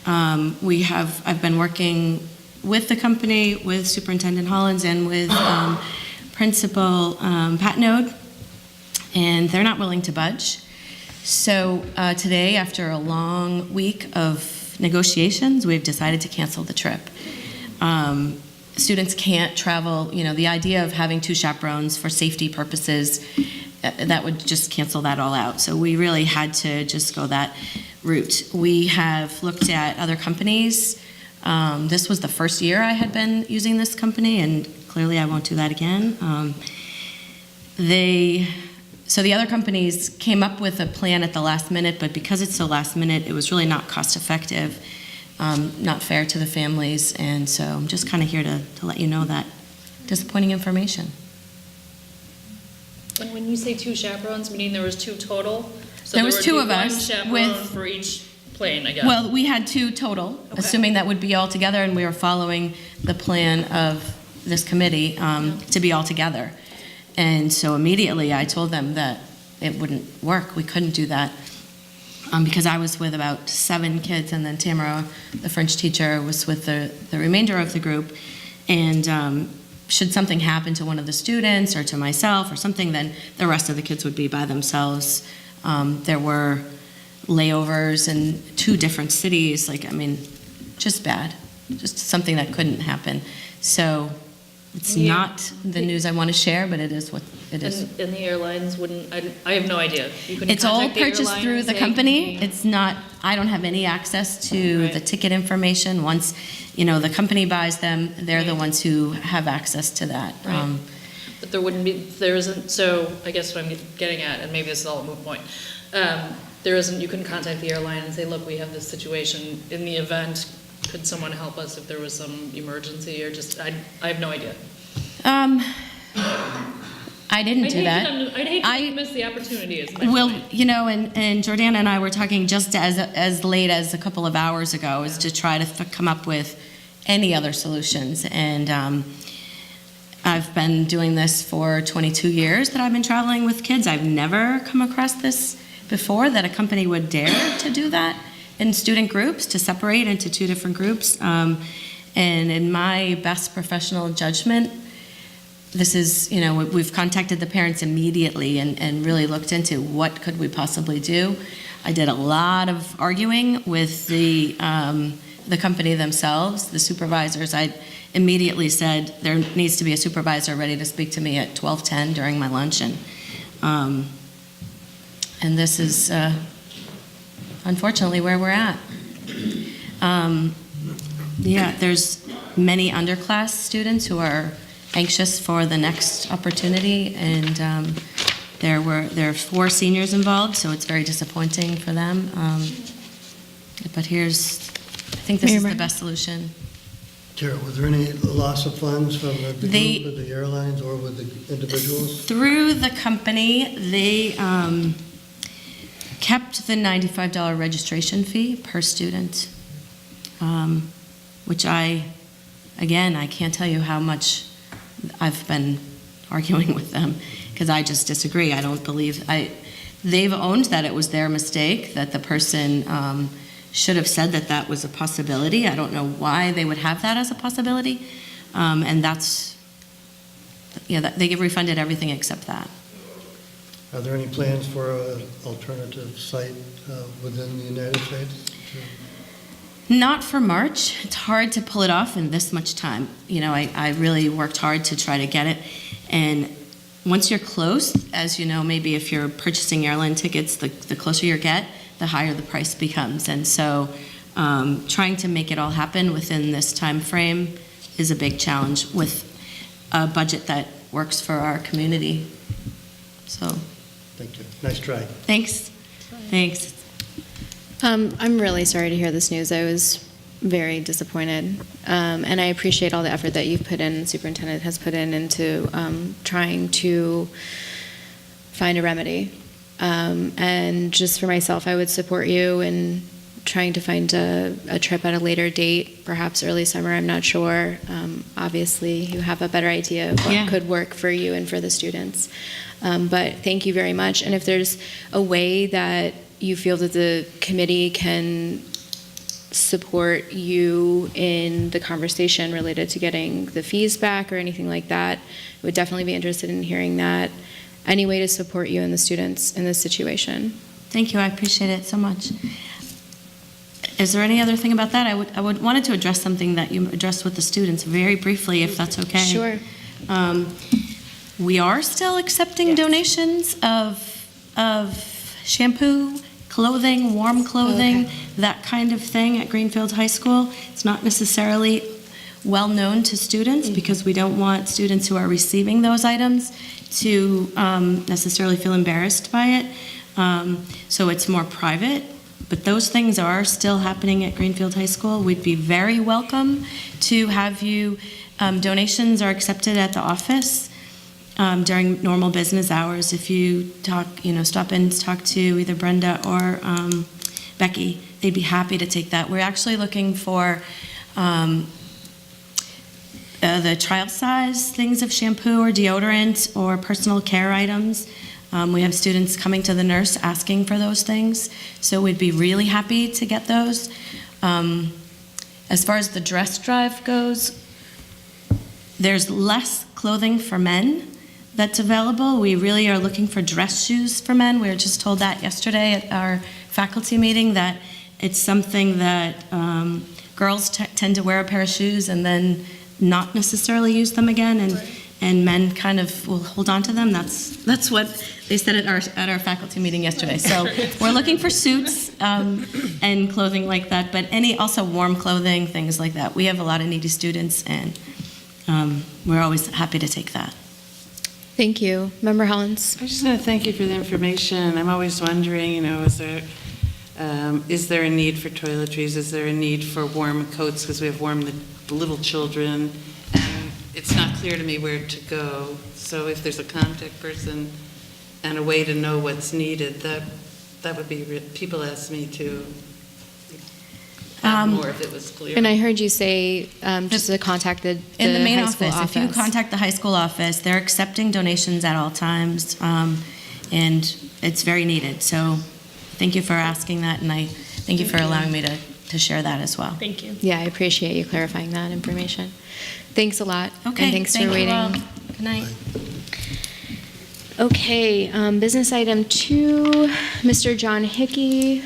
I've been working with the company, with Superintendent Hollins, and with Principal Patnode, and they're not willing to budge. So today, after a long week of negotiations, we've decided to cancel the trip. Students can't travel, the idea of having 2 chaperones for safety purposes, that would just cancel that all out. So we really had to just go that route. We have looked at other companies. This was the first year I had been using this company, and clearly I won't do that again. So the other companies came up with a plan at the last minute, but because it's so last minute, it was really not cost effective, not fair to the families, and so I'm just kind of here to let you know that disappointing information. And when you say 2 chaperones, meaning there was 2 total? So there was 2 of one us chaperone for each plane, I guess. Well, we had 2 total, assuming that would be all together, and we were following the plan of this committee to be all together. And so immediately I told them that it wouldn't work. We couldn't do that because I was with about 7 kids, and then Tamara, the French teacher, was with the remainder of the group. And should something happen to one of the students or to myself or something, then the rest of the kids would be by themselves. There were layovers in 2 different cities, just bad, just something that couldn't happen. So it's not the news I want to share, but it is what it is. And the airlines wouldn't, I have no idea. You couldn't It's all contact the purchased airline through and the say, company. It's not, I don't have any access to the ticket information. Once, the company buys them, they're the ones who have access to that. Right. But there isn't, so I guess what I'm getting at, and maybe this is all a moot point, you couldn't contact the airline and say, look, we have this situation in the event, could someone help us if there was some emergency, or just, I have no idea. I didn't do that. I'd hate to miss the opportunity, is my Well, point. and Jordana and I were talking just as late as a couple of hours ago, is to try to come up with any other solutions. And I've been doing this for 22 years that I've been traveling with kids. I've never come across this before, that a company would dare to do that in student groups, to separate into 2 different groups. And in my best professional judgment, this is, we've contacted the parents immediately and really looked into what could we possibly do. I did a lot of arguing with the company themselves, the supervisors. I immediately said there needs to be a supervisor ready to speak to me at 12:10 during my lunch, and this is unfortunately where we're at. There's many underclass students who are anxious for the next opportunity, and there are 4 seniors involved, so it's very disappointing for them. But I think this is the best solution. Tara, was there any loss of funds from the group with the airlines or with the individuals? Through the company, they kept the $95 registration fee per student, which I can't tell you how much I've been arguing with them, because I just disagree. I don't believe, they've owned that it was their mistake, that the person should have said that was a possibility. I don't know why they would have that as a possibility. And that's, they get refunded everything except that. Are there any plans for an alternative site within the United States? Not for March. It's hard to pull it off in this much time. I really worked hard to try to get it. And once you're close, as you know, maybe if you're purchasing airline tickets, the closer you get, the higher the price becomes. And so trying to make it all happen within this time frame is a big challenge with a budget that works for our community. So. Thank you. Nice try. Thanks. Thanks. I'm really sorry to hear this news. I was very disappointed. And I appreciate all the effort that you've put in, the superintendent has put in into trying to find a remedy. And just for myself, I would support you in trying to find a trip at a later date, perhaps early summer, I'm not sure. Obviously, you have a better idea of what could work for you and for the students. But thank you very much. And if there's a way that you feel that the committee can support you in the conversation related to getting the fees back or anything like that, I would definitely be interested in hearing that. Any way to support you and the students in this situation. Thank you. I appreciate it so much. Is there any other thing about that? I would wanted to address something that you addressed with the students very briefly, if that's okay. Sure. We are still accepting donations of shampoo, clothing, warm clothing, that kind of thing at Greenfield High School. It's not necessarily well known to students because we don't want students who are receiving those items to necessarily feel embarrassed by it. So it's more private. But those things are still happening at Greenfield High School. We'd be very welcome to have you. Donations are accepted at the office during normal business hours. If you stop in and talk to either Brenda or Becky, they'd be happy to take that. We're actually looking for the trial size things of shampoo or deodorant or personal care items. We have students coming to the nurse asking for those things, so we'd be really happy to get those. As far as the dress drive goes, there's less clothing for men that's available. We really are looking for dress shoes for men. We were just told that yesterday at our faculty meeting, that it's something that girls tend to wear a pair of shoes and then not necessarily use them again, and men kind of will hold on to them. That's what they said at our faculty meeting yesterday. So we're looking for suits and clothing like that, but also warm clothing, things like that. We have a lot of needy students, and we're always happy to take that. Thank you. Member Hollins. I just want to thank you for the information. I'm always wondering, is there a need for toiletries? Is there a need for warm coats because we have the little children? And it's not clear to me where to go. So if there's a contact person and a way to know what's needed, that would be, people ask me to have more if it was clear. And I heard you say just to contact the in the main high school office. If you contact the high school office, they're accepting donations at all times, and it's very needed. So thank you for asking that, and I thank you for allowing me to share that as well. Thank you. Yeah, I appreciate you clarifying that information. Thanks a lot. Okay, and thanks thank for you waiting. all. Good night. Okay, business item 2, Mr. John Hickey.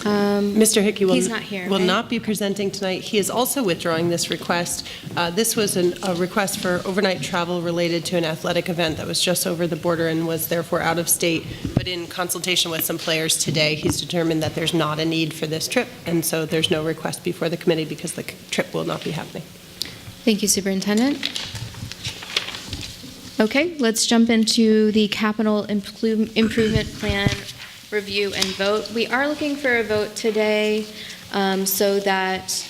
Mr. Hickey he's not here, will right? not be presenting tonight. He is also withdrawing this request. This was a request for overnight travel related to an athletic event that was just over the border and was therefore out of state. But in consultation with some players today, he's determined that there's not a need for this trip, and so there's no request before the committee because the trip will not be happening. Thank you, Superintendent. Okay, let's jump into the capital improvement plan review and vote. We are looking for a vote today so that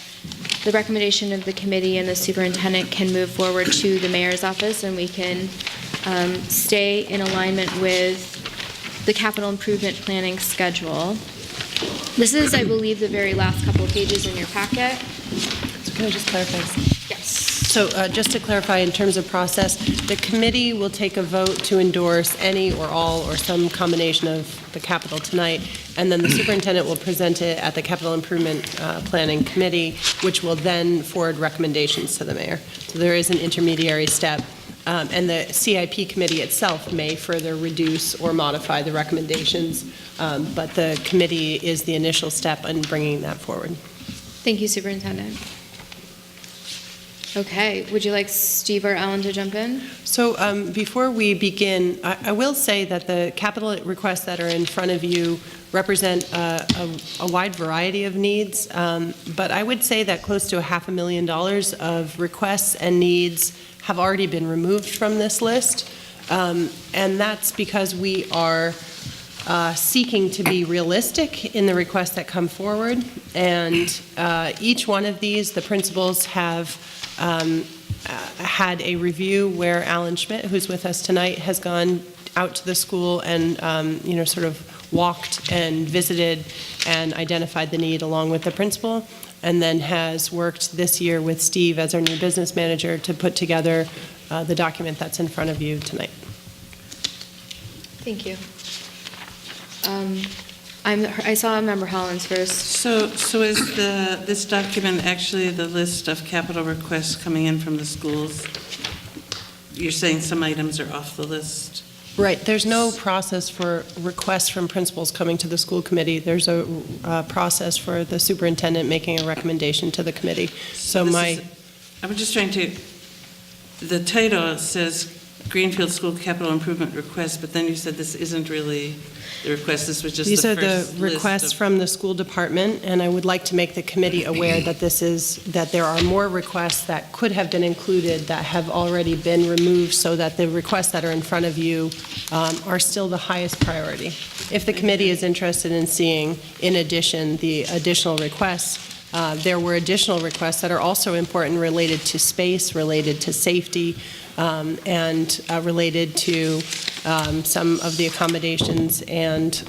the recommendation of the committee and the superintendent can move forward to the mayor's office, and we can stay in alignment with the capital improvement planning schedule. This is, I believe, the very last couple of pages in your packet. So can I just clarify? Yes. So just to clarify, in terms of process, the committee will take a vote to endorse any or all or some combination of the capital tonight, and then the superintendent will present it at the capital improvement planning committee, which will then forward recommendations to the mayor. So there is an intermediary step, and the CIP committee itself may further reduce or modify the recommendations, but the committee is the initial step in bringing that forward. Thank you, Superintendent. Okay, would you like Steve or Ellen to jump in? So before we begin, I will say that the capital requests that are in front of you represent a wide variety of needs, but I would say that close to $500,000 of requests and needs have already been removed from this list, and that's because we are seeking to be realistic in the requests that come forward, and each one of these, the principals have had a review where Alan Schmidt, who's with us tonight, has gone out to the school and sort of walked and visited and identified the need along with the principal, and then has worked this year with Steve as our new business manager to put together the document that's in front of you tonight. Thank you. I saw Member Hollins first. So is this document actually the list of capital requests coming in from the schools? You're saying some items are off the list? Right. There's no process for requests from principals coming to the school committee. There's a process for the superintendent making a recommendation to the committee. So I'm just trying to, the title says Greenfield School Capital Improvement Request, but then you said this isn't really the request, this was just These the are first the requests from the school department, and I would like to make the committee aware that that there are more requests that could have been included that have already been removed, so that the requests that are in front of you are still the highest priority. If the committee is interested in seeing, in addition, the additional requests, there were additional requests that are also important related to space, related to safety, and related to some of the accommodations and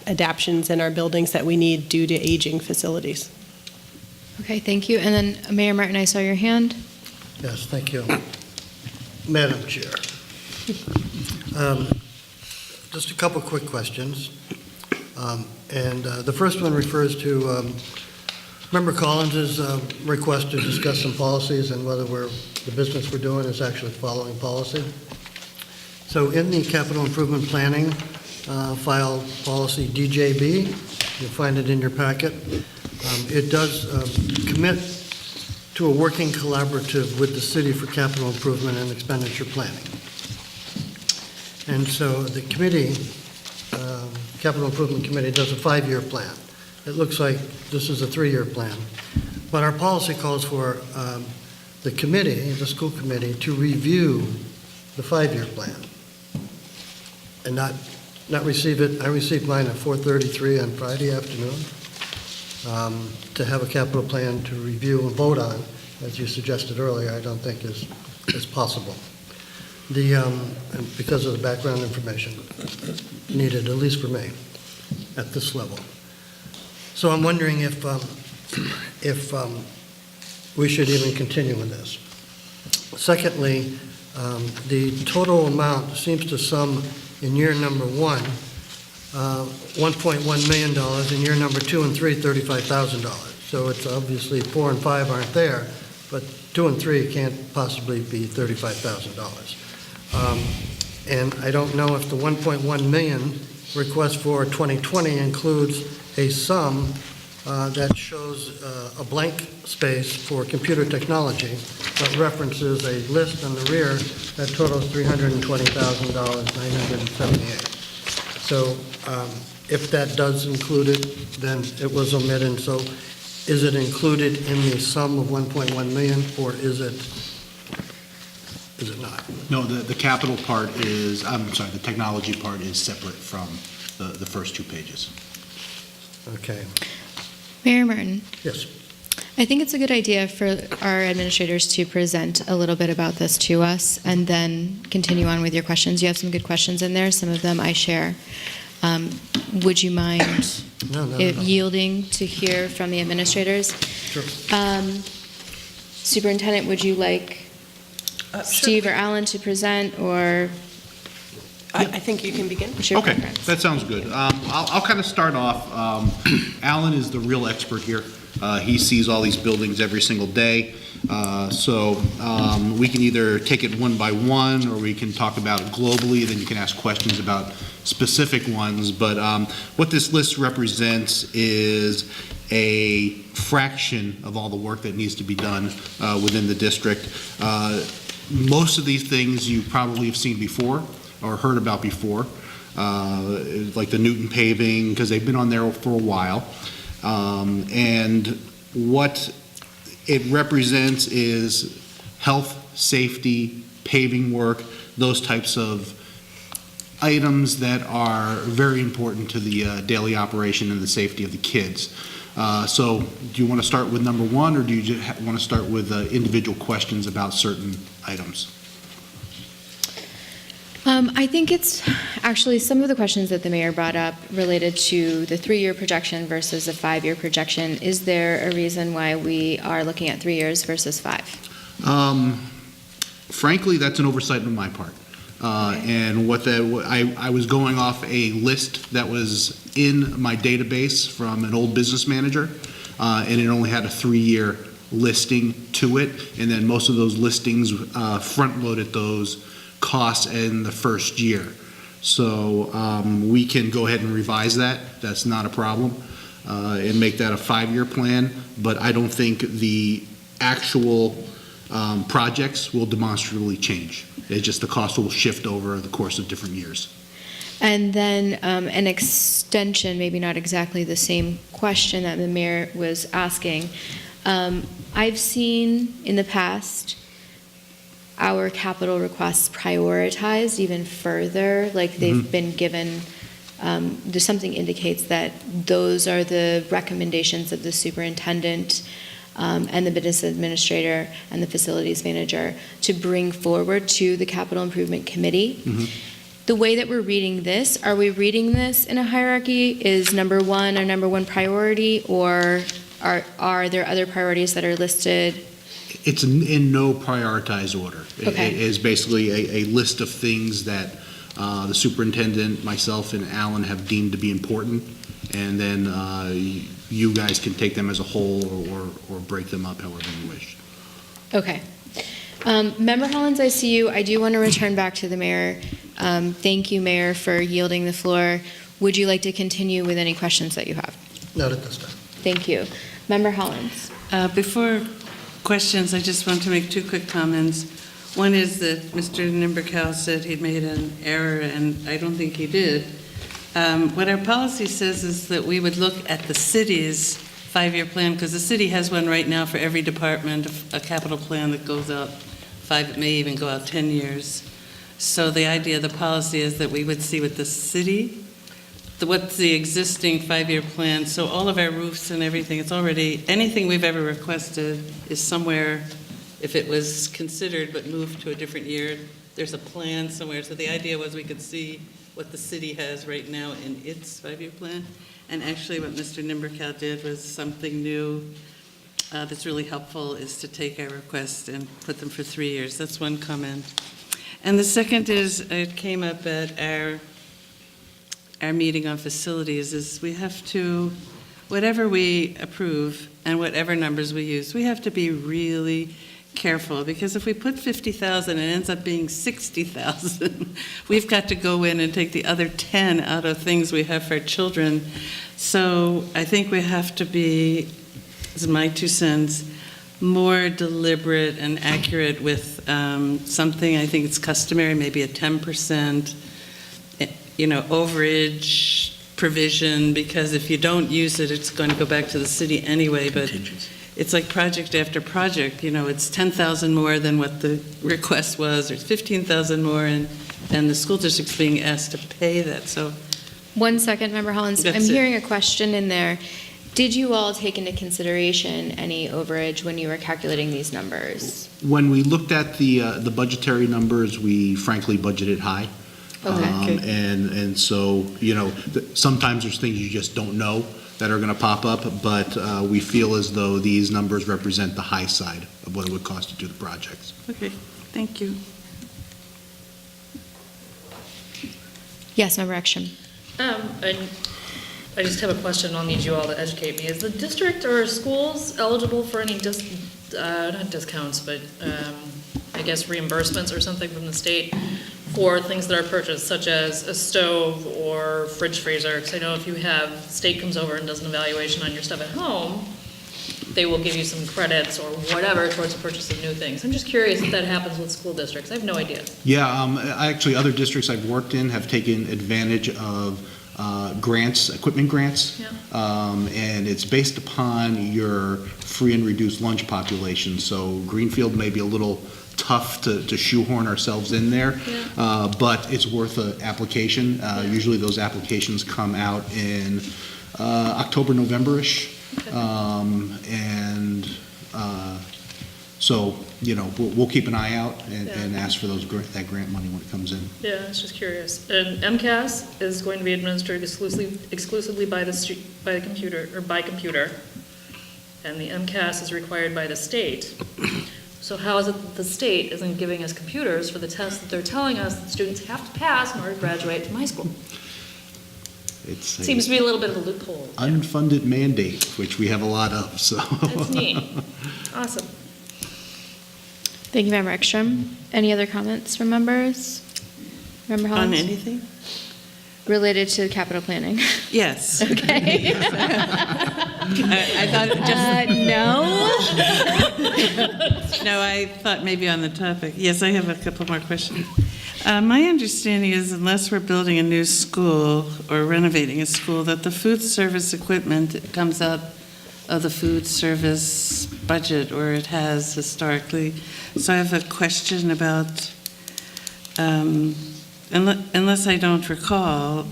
adaptions in our buildings that we need due to aging facilities. Okay, thank you. And then Mayor Martin, I saw your hand. Yes, thank you. Madam Chair. Just a couple quick questions. The first one refers to Member Collins's request to discuss some policies and whether the business we're doing is actually following policy. So in the capital improvement planning file policy DJB, you'll find it in your packet. It does commit to a working collaborative with the city for capital improvement and expenditure planning. And so the committee, Capital Improvement Committee, does a 5-year plan. It looks like this is a 3-year plan. But our policy calls for the committee, the school committee, to review the 5-year plan and not receive it. I received mine at 4:33 on Friday afternoon to have a capital plan to review and vote on, as you suggested earlier. I don't think is possible. Because of the background information needed, at least for me, at this level. So I'm wondering if we should even continue with this. Secondly, the total amount seems to sum in year number 1, $1.1 million, in year number 2 and 3, $35,000. So it's obviously 4 and 5 aren't there, but 2 and 3 can't possibly be $35,000. And I don't know if the 1.1 million request for 2020 includes a sum that shows a blank space for computer technology, but references a list on the rear that totals $320,978. So if that does include it, then it was omitted. So is it included in the sum of 1.1 million, or is it not? No, the capital part is, I'm sorry, the technology part is separate from the first 2 pages. Okay. Mayor Martin. Yes. I think it's a good idea for our administrators to present a little bit about this to us and then continue on with your questions. You have some good questions in there. Some of them I share. Would you mind yielding to hear from the administrators? Sure. Superintendent, would you like Steve or Alan to present, or? I think you can begin. Okay, that sounds good. I'll kind of start off. Alan is the real expert here. He sees all these buildings every single day. So we can either take it one by one, or we can talk about it globally. Then you can ask questions about specific ones. But what this list represents is a fraction of all the work that needs to be done within the district. Most of these things you probably have seen before or heard about before, like the Newton paving, because they've been on there for a while. And what it represents is health, safety, paving work, those types of items that are very important to the daily operation and the safety of the kids. So do you want to start with number one, or do you just want to start with individual questions about certain items? I think it's actually some of the questions that the mayor brought up related to the 3-year projection versus a 5-year projection. Is there a reason why we are looking at 3 years versus 5? Frankly, that's an oversight on my part. And I was going off a list that was in my database from an old business manager, and it only had a 3-year listing to it. And then most of those listings front-loaded those costs in the first year. So we can go ahead and revise that. That's not a problem, and make that a 5-year plan. But I don't think the actual projects will demonstrably change. It's just the cost will shift over the course of different years. And then an extension, maybe not exactly the same question that the mayor was asking. I've seen in the past our capital requests prioritized even further, like they've been given, there's something indicates that those are the recommendations of the superintendent and the business administrator and the facilities manager to bring forward to the capital improvement committee. Mm-hmm. The way that we're reading this, are we reading this in a hierarchy? Is number one our number one priority, or are there other priorities that are listed? It's in no prioritized order. Okay. It is basically a list of things that the superintendent, myself, and Alan have deemed to be important, and then you guys can take them as a whole or break them up however you wish. Okay. Member Hollins, I see you. I do want to return back to the mayor. Thank you, Mayor, for yielding the floor. Would you like to continue with any questions that you have? Not at this time. Thank you. Member Hollins. Before questions, I just want to make 2 quick comments. One is that Mr. Nimbercow said he'd made an error, and I don't think he did. What our policy says is that we would look at the city's 5-year plan, because the city has one right now for every department, a capital plan that goes out 5, it may even go out 10 years. So the idea of the policy is that we would see what the city, what's the existing 5-year plan, so all of our roofs and everything, it's already, anything we've ever requested is somewhere, if it was considered but moved to a different year, there's a plan somewhere. So the idea was we could see what the city has right now in its 5-year plan. And actually what Mr. Nimbercow did was something new that's really helpful, is to take our requests and put them for 3 years. That's one comment. And the second is, it came up at our meeting on facilities, is we have to, whatever we approve and whatever numbers we use, we have to be really careful, because if we put 50,000 and it ends up being 60,000, we've got to go in and take the other 10 out of things we have for our children. So I think we have to be, this is my 2 cents, more deliberate and accurate with something. I think it's customary, maybe a 10%, overage provision, because if you don't use it, it's going to go back to the city anyway. But it's like project after project. It's 10,000 more than what the request was, or 15,000 more, and the school district's being asked to pay that. So, 1 second, Member Hollins. That's I'm it. hearing a question in there. Did you all take into consideration any overage when you were calculating these numbers? When we looked at the budgetary numbers, we frankly budgeted high. Okay. And so, sometimes there's things you just don't know that are going to pop up, but we feel as though these numbers represent the high side of what it would cost to do the projects. okay, thank you. Yes, Member Ekstrom. I just have a question. I'll need you all to educate me. Is the district or schools eligible for any not discounts, but I guess reimbursements or something from the state for things that are purchased, such as a stove or fridge freezer. Because I know if you have, state comes over and does an evaluation on your stuff at home, they will give you some credits or whatever towards the purchase of new things. I'm just curious if that happens with school districts. I have no idea. Yeah, actually, other districts I've worked in have taken advantage of grants, equipment grants. Yeah. And it's based upon your free and reduced lunch population. So Greenfield may be a little tough to shoehorn ourselves in there, but it's worth an application. Usually those applications come out in October, November-ish. So, we'll keep an eye out and ask for that grant money when it comes in. Yeah, I was just curious. And MCAS is going to be administered exclusively by the computer, or by computer. And the MCAS is required by the state. So how is it that the state isn't giving us computers for the tests that they're telling us that students have to pass in order to graduate from high school? It Seems to be a little bit of a loophole. Unfunded mandate, which we have a lot of, so. That's neat. Awesome. Thank you, Member Ekstrom. Any other comments from members? Member Hollins? On anything? Related to capital planning? Yes. Okay. I thought just... No, I thought maybe on the topic. Yes, I have a couple more questions. My understanding is unless we're building a new school or renovating a school, that the food service equipment comes out of the food service budget, or it has historically. So I have a question about, unless I don't recall,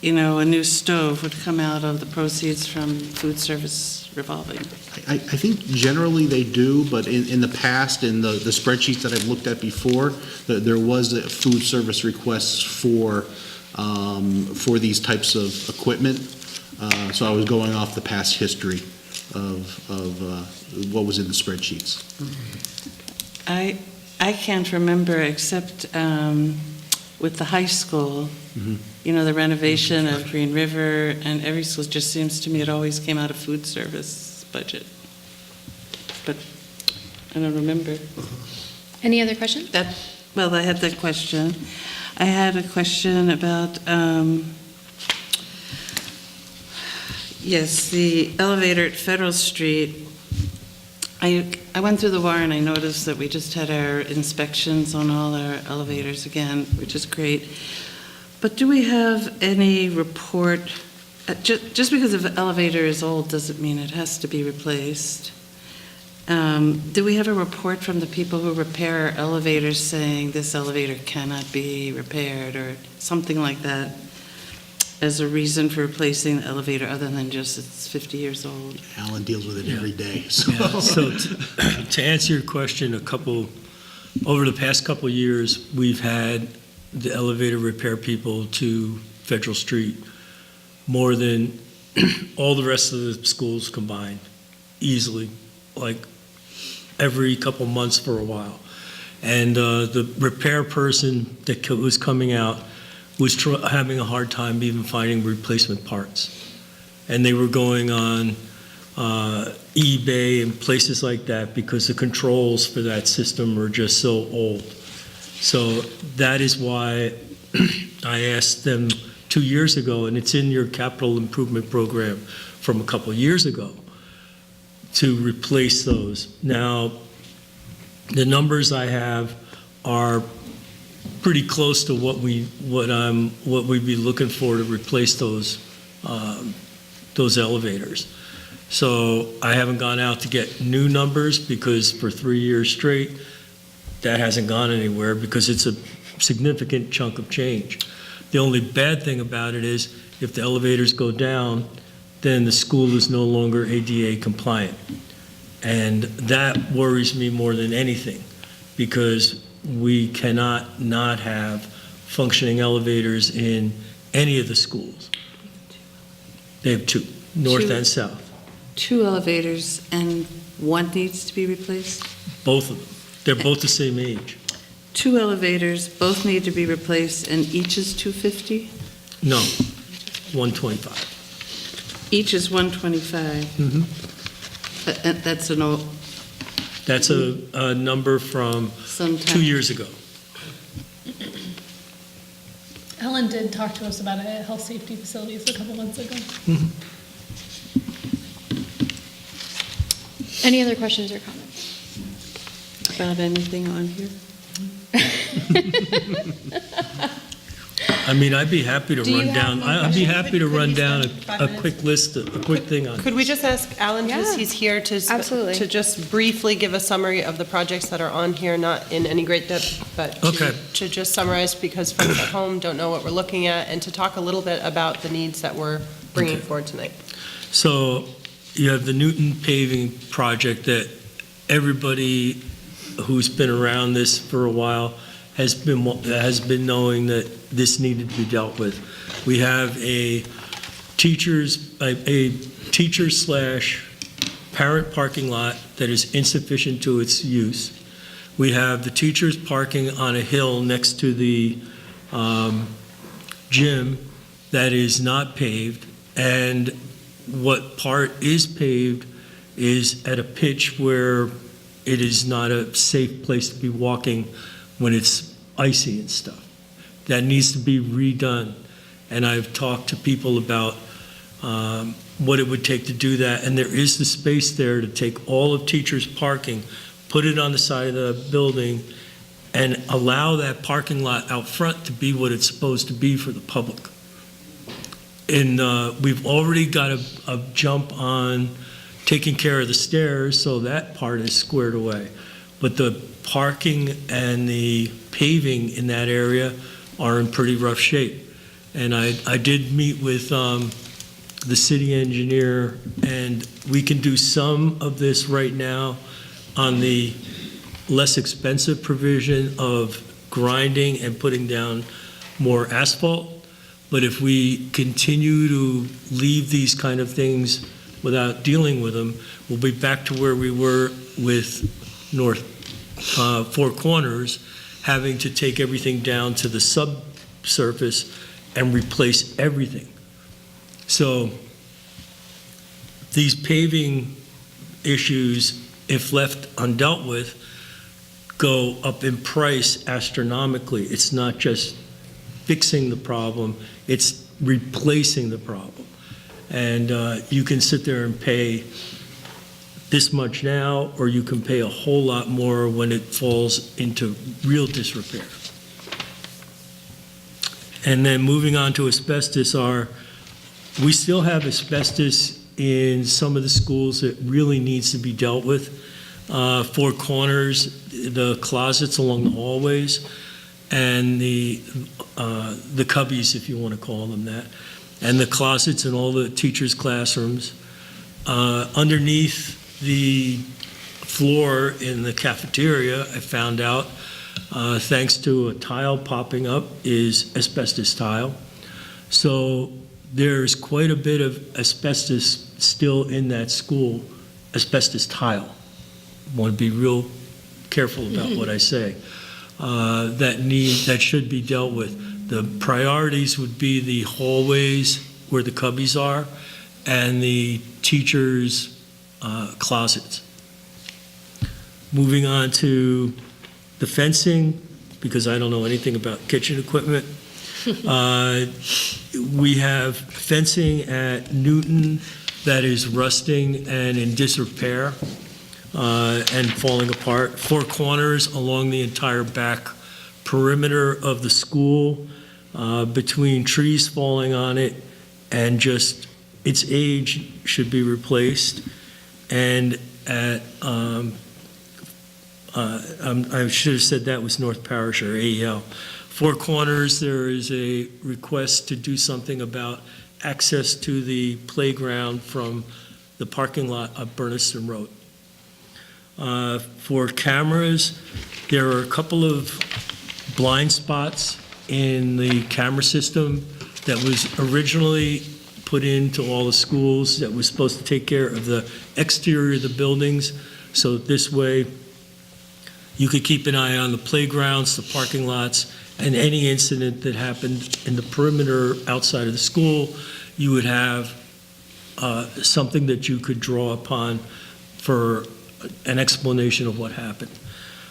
a new stove would come out of the proceeds from food service revolving. I think generally they do, but in the past, in the spreadsheets that I've looked at before, there was a food service requests for these types of equipment. So I was going off the past history of what was in the spreadsheets. I can't remember except with the high school, the renovation of Green River and every school, just seems to me it always came out of food service budget. But I don't remember. Any other questions? Well, I had that question. I had a question about, yes, the elevator at Federal Street. I went through the warrant, I noticed that we just had our inspections on all our elevators again, which is great. But do we have any report, just because the elevator is old doesn't mean it has to be replaced. Do we have a report from the people who repair our elevators saying this elevator cannot be repaired or something like that as a reason for replacing the elevator other than just it's 50 years old? Alan deals with it every day. So, so to answer your question, over the past couple of years, we've had the elevator repair people to Federal Street more than all the rest of the schools combined, easily, like every couple months for a while. And the repair person that was coming out was having a hard time even finding replacement parts. And they were going on eBay and places like that because the controls for that system are just so old. So that is why I asked them 2 years ago, and it's in your capital improvement program from a couple of years ago, to replace those. Now, the numbers I have are pretty close to what we'd be looking for to replace those elevators. So I haven't gone out to get new numbers because for 3 years straight, that hasn't gone anywhere because it's a significant chunk of change. The only bad thing about it is if the elevators go down, then the school is no longer ADA compliant. And that worries me more than anything because we cannot not have functioning elevators in any of the schools. They have two, north and south. 2 elevators and one needs to be replaced? Both of them. They're both the same age. 2 elevators, both need to be replaced, and each is $250? No, 125. Each is $125. Mm-hmm. That's an old. That's a number from Sometime. 2 years ago. Ellen did talk to us about it at Health Safety Facilities a couple months ago. Any other questions or comments? About anything on here? I mean, I'd be happy to Do you run have down, more I'd be questions? happy to Could we run spend down 5 a minutes? quick list, a quick thing on it. Could we just ask Alan, because Yeah. he's here, Absolutely. to just briefly give a summary of the projects that are on here, not in any great depth, but Okay. to just summarize, because folks at home don't know what we're looking at, and to talk a little bit about the needs that we're bringing Okay. forward tonight. So you have the Newton paving project that everybody who's been around this for a while has been knowing that this needed to be dealt with. We have a teacher slash parent parking lot that is insufficient to its use. We have the teachers parking on a hill next to the gym that is not paved, and what part is paved is at a pitch where it is not a safe place to be walking when it's icy and stuff. That needs to be redone. And I've talked to people about what it would take to do that, and there is the space there to take all of teachers' parking, put it on the side of the building, and allow that parking lot out front to be what it's supposed to be for the public. And we've already got a jump on taking care of the stairs, so that part is squared away. But the parking and the paving in that area are in pretty rough shape. And I did meet with the city engineer, and we can do some of this right now on the less expensive provision of grinding and putting down more asphalt. But if we continue to leave these kind of things without dealing with them, we'll be back to where we were with North Four Corners, having to take everything down to the subsurface and replace everything. So these paving issues, if left undealt with, go up in price astronomically. It's not just fixing the problem, it's replacing the problem. And you can sit there and pay this much now, or you can pay a whole lot more when it falls into real disrepair. And then moving on to asbestos, we still have asbestos in some of the schools that really needs to be dealt with. Four Corners, the closets along the hallways, and the cubbies, if you want to call them that, and the closets in all the teachers' classrooms. Underneath the floor in the cafeteria, I found out, thanks to a tile popping up, is asbestos tile. So there's quite a bit of asbestos still in that school, asbestos tile. I want to be real careful about what I say. That should be dealt with. The priorities would be the hallways where the cubbies are and the teachers' closets. Moving on to the fencing, because I don't know anything about kitchen equipment. We have fencing at Newton that is rusting and in disrepair and falling apart. Four Corners along the entire back perimeter of the school, between trees falling on it and just its age should be replaced. And at, I should have said that was North Parish or AEL. Four Corners, there is a request to do something about access to the playground from the parking lot of Burniston Road. For cameras, there are a couple of blind spots in the camera system that was originally put into all the schools that was supposed to take care of the exterior of the buildings. So this way, you could keep an eye on the playgrounds, the parking lots, and any incident that happened in the perimeter outside of the school, you would have something that you could draw upon for an explanation of what happened.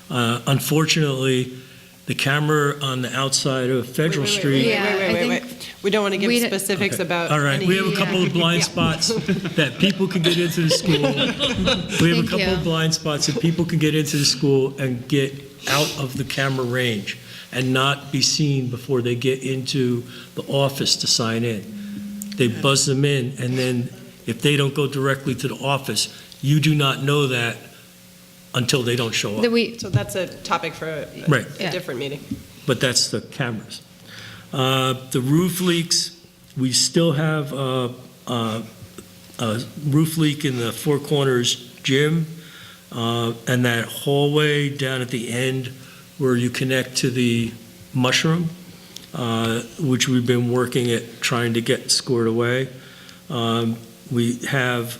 Unfortunately, The camera on the outside of Federal Street. Wait. We don't want to give specifics about. All right, we have a couple of blind spots that people can get into the school. We have a couple of blind spots that people can get into the school and get out of the camera range and not be seen before they get into the office to sign in. They buzz them in, and then if they don't go directly to the office, you do not know that until they don't show up. So that's a topic for a different meeting. But that's the cameras. The roof leaks, we still have a roof leak in the Four Corners gym, and that hallway down at the end where you connect to the mushroom, which we've been working at trying to get squared away. We have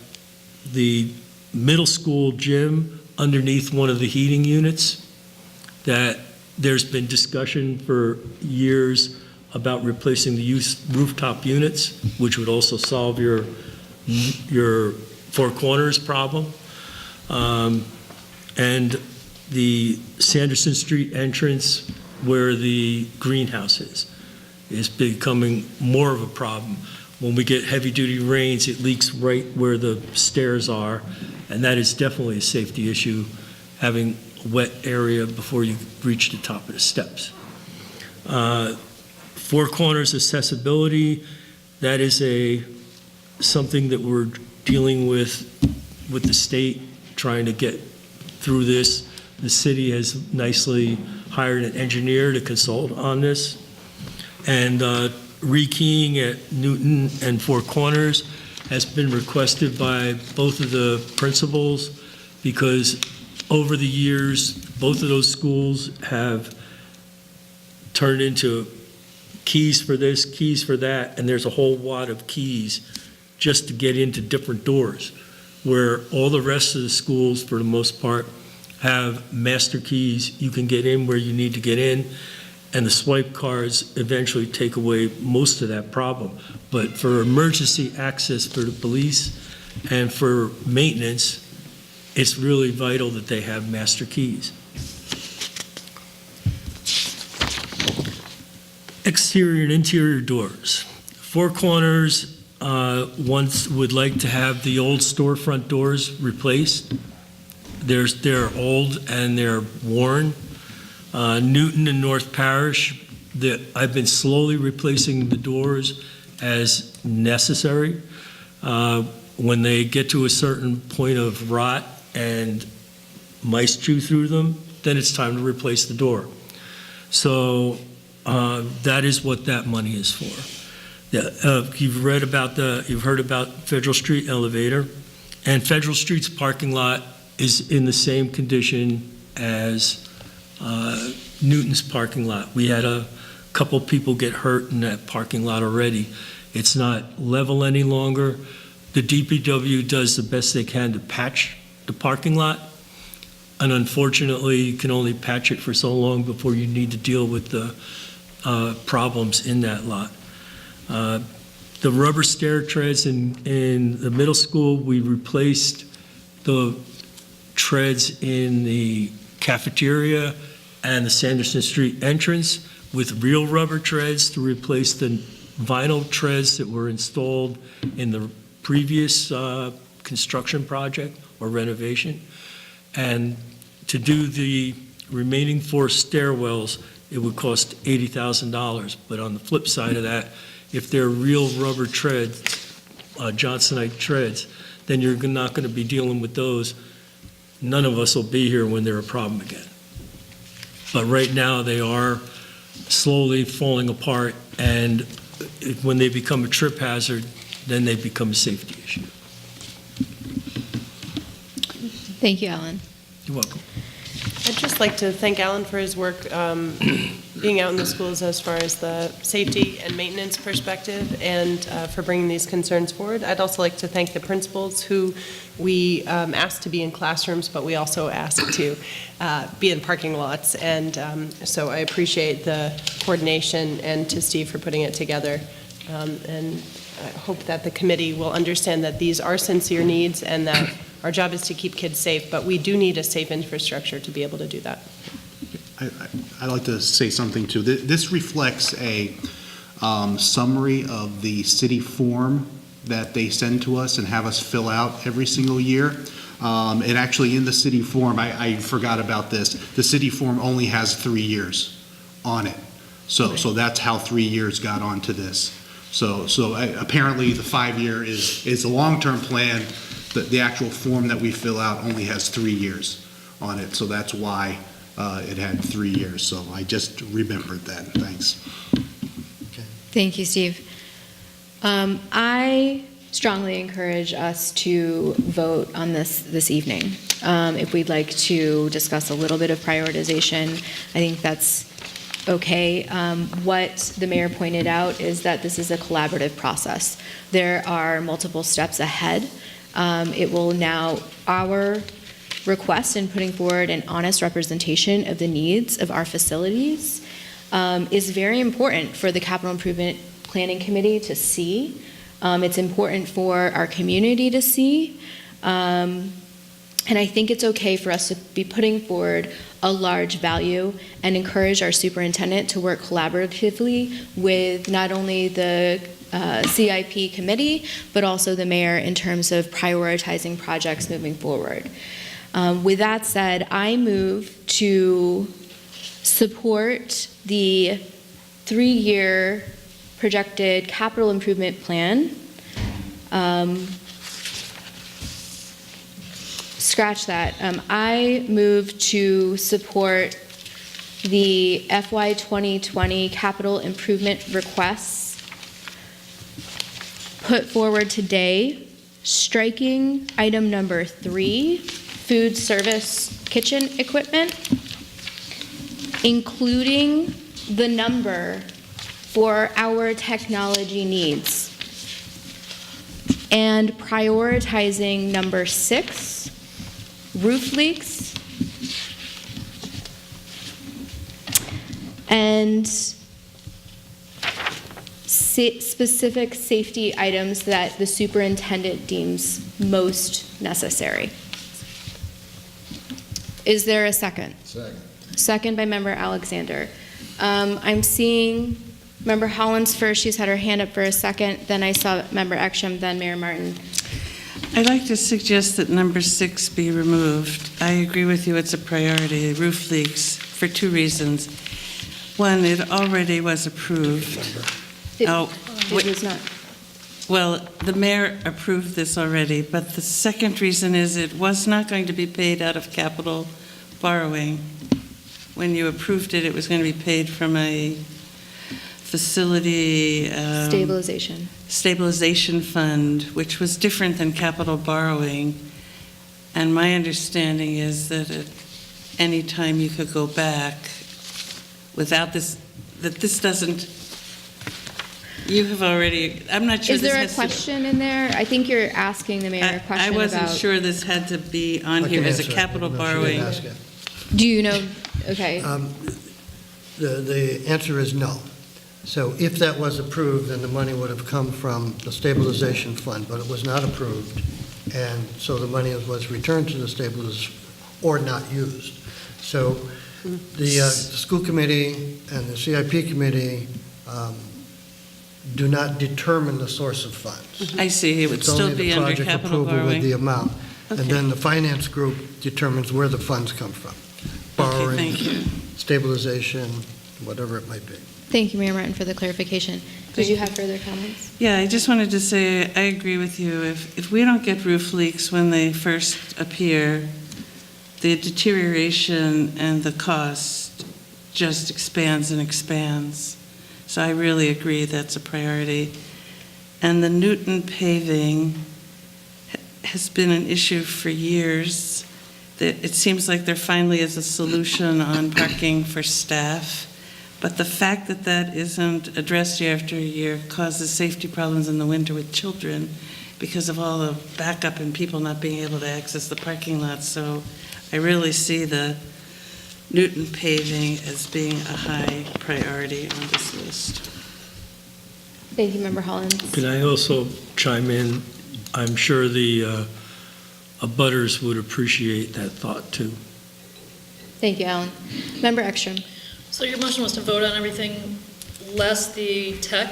the middle school gym underneath one of the heating units that there's been discussion for years about replacing the rooftop units, which would also solve your Four Corners problem. And the Sanderson Street entrance where the greenhouse is becoming more of a problem. When we get heavy-duty rains, it leaks right where the stairs are, and that is definitely a safety issue, having a wet area before you reach the top of the steps. Four Corners accessibility, that is something that we're dealing with the state, trying to get through this. The city has nicely hired an engineer to consult on this. And rekeying at Newton and Four Corners has been requested by both of the principals because over the years, both of those schools have turned into keys for this, keys for that, and there's a whole wad of keys just to get into different doors, where all the rest of the schools, for the most part, have master keys. You can get in where you need to get in, and the swipe cards eventually take away most of that problem. But for emergency access for the police and for maintenance, it's really vital that they have master keys. Exterior and interior doors. Four Corners once would like to have the old storefront doors replaced. They're old and they're worn. Newton and North Parish, I've been slowly replacing the doors as necessary. When they get to a certain point of rot and mice chew through them, then it's time to replace the door. So that is what that money is for. You've heard about Federal Street elevator, and Federal Street's parking lot is in the same condition as Newton's parking lot. We had a couple people get hurt in that parking lot already. It's not level any longer. The DPW does the best they can to patch the parking lot, and unfortunately, you can only patch it for so long before you need to deal with the problems in that lot. The rubber stair treads in the middle school, we replaced the treads in the cafeteria and the Sanderson Street entrance with real rubber treads to replace the vinyl treads that were installed in the previous construction project or renovation. And to do the remaining 4 stairwells, it would cost $80,000. But on the flip side of that, if they're real rubber treads, Johnsonite treads, then you're not going to be dealing with those. None of us will be here when they're a problem again. But right now, they are slowly falling apart, and when they become a trip hazard, then they become a safety issue. Thank you, Alan. You're welcome. I'd just like to thank Alan for his work being out in the schools as far as the safety and maintenance perspective, and for bringing these concerns forward. I'd also like to thank the principals who we asked to be in classrooms, but we also asked to be in parking lots. And so I appreciate the coordination, and to Steve for putting it together. And I hope that the committee will understand that these are sincere needs and that our job is to keep kids safe, but we do need a safe infrastructure to be able to do that. I'd like to say something too. This reflects a summary of the city form that they send to us and have us fill out every single year. And actually in the city form, I forgot about this, the city form only has 3 years on it. So that's how 3 years got onto this. So apparently the 5-year is a long-term plan. The actual form that we fill out only has 3 years on it. So that's why it had 3 years. So I just remembered that. Thanks. Thank you, Steve. I strongly encourage us to vote on this evening. If we'd like to discuss a little bit of prioritization, I think that's okay. What the mayor pointed out is that this is a collaborative process. There are multiple steps ahead. It will now, our request in putting forward an honest representation of the needs of our facilities is very important for the Capital Improvement Planning Committee to see. It's important for our community to see. And I think it's okay for us to be putting forward a large value and encourage our superintendent to work collaboratively with not only the CIP committee, but also the mayor in terms of prioritizing projects moving forward. With that said, I move to support the 3-year projected capital improvement plan. Scratch that. I move to support the FY 2020 capital improvement requests put forward today, striking item number 3, food service kitchen equipment, including the number for our technology needs, and prioritizing number 6, roof leaks, and specific safety items that the superintendent deems most necessary. Is there a second? Second. Second by Member Alexander. I'm seeing Member Hollins first. She's had her hand up for a second. Then I saw Member Ekstrom, then Mayor Martin. I'd like to suggest that number 6 be removed. I agree with you, it's a priority, roof leaks, for 2 reasons. One, it already was approved. It was not. Well, the mayor approved this already, but the second reason is it was not going to be paid out of capital borrowing. When you approved it, it was going to be paid from a facility stabilization fund, which was different than capital borrowing. And my understanding is that at any time you could go back without this, that this doesn't, you have already, I'm not sure. Is there a question in there? I think you're asking the mayor a question about. I wasn't sure this had to be on here as a capital borrowing. Do you know? Okay. The answer is no. So if that was approved, then the money would have come from the stabilization fund, but it was not approved. And so the money was returned to the stabilization or not used. So the school committee and the CIP committee do not determine the source of funds. I see. It would still be under capital borrowing. It's only the project approval with the amount. Okay. And then the finance group determines where the funds come from. Borrowing, thank you. Stabilization, whatever it might be. Thank you, Mayor Martin, for the clarification. Did you have further comments? Yeah, I just wanted to say I agree with you. If we don't get roof leaks when they first appear, the deterioration and the cost just expands and expands. So I really agree that's a priority. And the Newton paving has been an issue for years. It seems like there finally is a solution on parking for staff. But the fact that that isn't addressed year after year causes safety problems in the winter with children because of all the backup and people not being able to access the parking lot. So I really see the Newton paving as being a high priority on this list. Thank you, Member Hollins. Can I also chime in? I'm sure the abutters would appreciate that thought too. Thank you, Alan. Member Ekstrom. So your motion was to vote on everything less the tech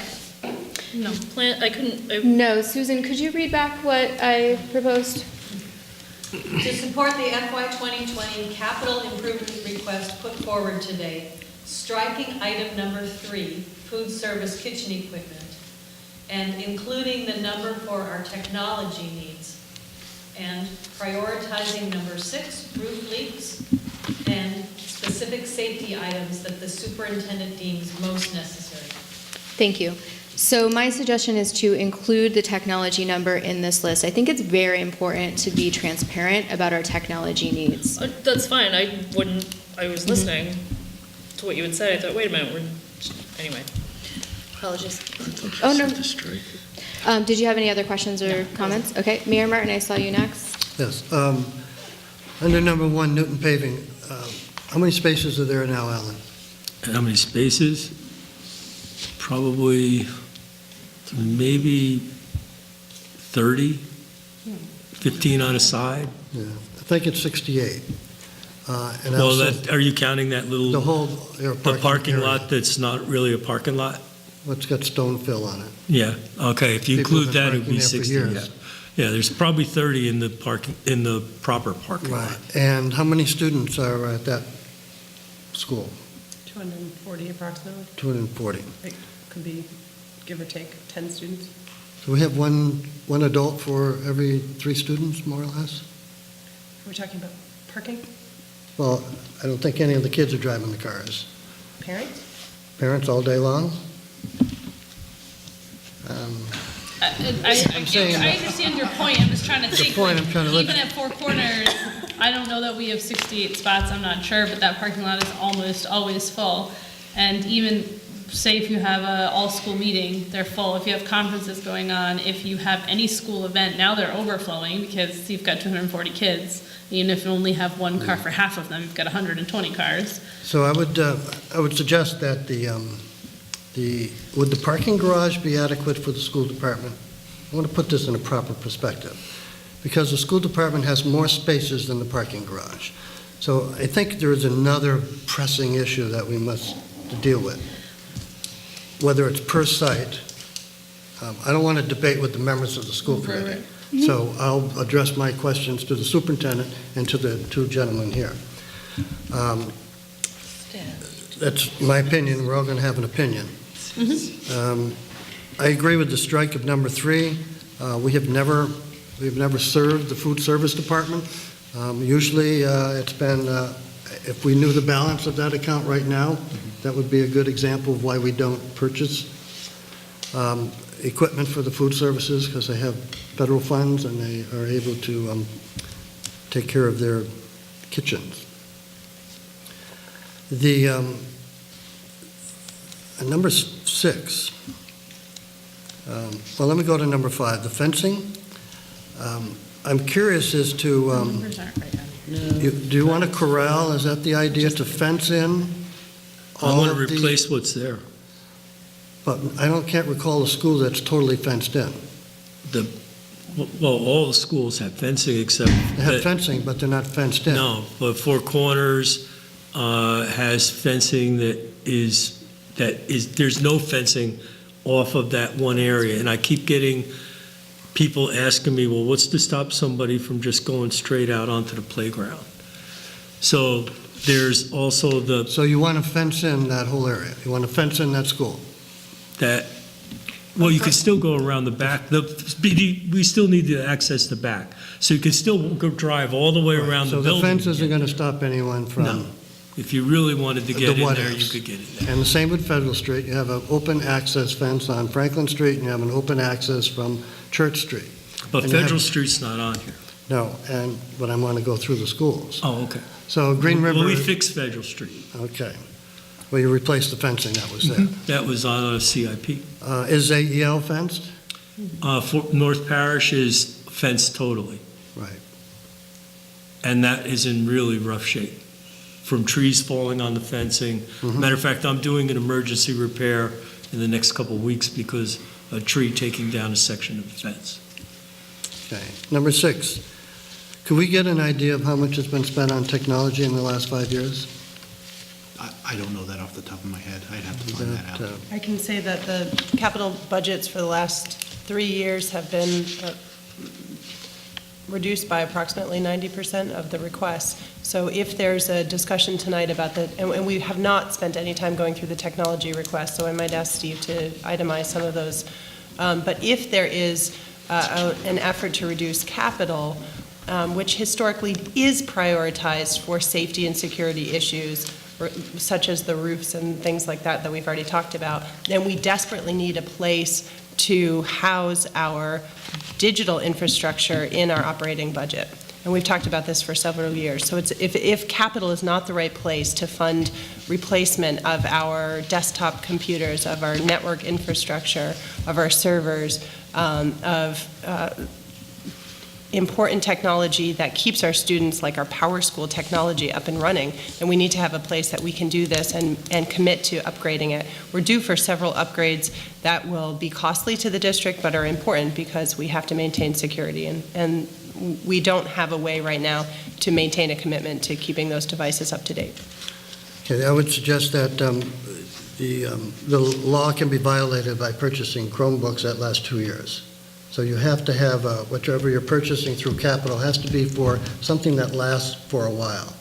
plan? I couldn't, No, Susan, could you read back what I proposed? To support the FY 2020 capital improvement request put forward today, striking item number 3, food service kitchen equipment, and including the number for our technology needs, and prioritizing number 6, roof leaks, and specific safety items that the superintendent deems most necessary. Thank you. So my suggestion is to include the technology number in this list. I think it's very important to be transparent about our technology needs. that's fine, I was listening to what you had said, I thought, wait a minute, anyway. Apologies. Oh, no. Did you have any other questions or comments? Okay, Mayor Martin, I saw you next. Yes. Under number 1, Newton paving, how many spaces are there now, Alan? How many spaces? Probably maybe 30, 15 on a side. Yeah, I think it's 68. And Well, also, are you counting that the little, whole the parking lot that's not really a parking lot? What's got stone fill on it? Yeah, okay, if you People include have that, been it would be parking there 60, for yeah. years. Yeah, there's probably 30 in the proper parking lot. Right. And how many students are at that school? 240 approximately. 240. It could be, give or take, 10 students. So we have one adult for every 3 students, more or less? We're talking about parking? Well, I don't think any of the kids are driving the cars. Parents? Parents all day long? I understand your point, I'm just trying to think, point I'm trying to look even at Four Corners, I don't know that we have 68 spots, I'm not sure, but that parking lot is almost always full. And even, say if you have a all-school meeting, they're full. If you have conferences going on, if you have any school event, now they're overflowing because you've got 240 kids. Even if you only have one car for half of them, you've got 120 cars. So I would suggest that would the parking garage be adequate for the school department? I want to put this in a proper perspective, because the school department has more spaces than the parking garage. So I think there is another pressing issue that we must deal with, whether it's per site. I don't want to debate with the members of the school committee. So I'll address my questions to the superintendent and to the 2 gentlemen here. That's my opinion. We're all going to have an opinion. I agree with the strike of number 3. We've never served the food service department. Usually it's been, if we knew the balance of that account right now, that would be a good example of why we don't purchase equipment for the food services, because they have federal funds and they are able to take care of their kitchens. The number 6, well, let me go to number 5, the fencing. I'm curious as to, Numbers aren't right on it. do you want to corral, is that the idea, to fence in I all want of to the? replace what's there. But can't recall a school that's totally fenced in. Well, all the schools have fencing except. They have fencing, but they're not fenced in. No, but Four Corners has fencing there's no fencing off of that one area. And I keep getting people asking me, well, what's to stop somebody from just going straight out onto the playground? So there's also So you want to fence in that whole area? You want to fence in that school? Well, you could still go around the back. We still need to access the back. So you could still go drive all the way around the building. So the fence isn't going to stop anyone from? No. If you really wanted to get in there, you what-ifs. could get in there. And the same with Federal Street. You have an open access fence on Franklin Street, and you have an open access from Church Street. But And you Federal have- Street's not on here. No, but I want to go through the schools. Oh, okay. So Green River. Well, we fixed Federal Street. Okay. Well, you replaced the fencing that was there. That was on a CIP. Is AEL fenced? North Parish is fenced totally. Right. And that is in really rough shape, from trees falling on the fencing. Matter of fact, I'm doing an emergency repair in the next couple of weeks because a tree taking down a section of the fence. Okay. Number 6, Could we get an idea of how much has been spent on technology in the last 5 years? I don't know that off the top of my head. I'd have to find that out. I can say that the capital budgets for the last 3 years have been reduced by approximately 90% of the requests. So if there's a discussion tonight about that, and we have not spent any time going through the technology requests, so I might ask Steve to itemize some of those. But if there is an effort to reduce capital, which historically is prioritized for safety and security issues, such as the roofs and things like that we've already talked about, then we desperately need a place to house our digital infrastructure in our operating budget. And we've talked about this for several years. So if capital is not the right place to fund replacement of our desktop computers, of our network infrastructure, of our servers, of important technology that keeps our students, like our Power School technology, up and running, then we need to have a place that we can do this and commit to upgrading it. We're due for several upgrades that will be costly to the district but are important because we have to maintain security, and we don't have a way right now to maintain a commitment to keeping those devices up to date. Okay, I would suggest that the law can be violated by purchasing Chromebooks that last 2 years. So you have to have, whatever you're purchasing through capital has to be for something that lasts for a while.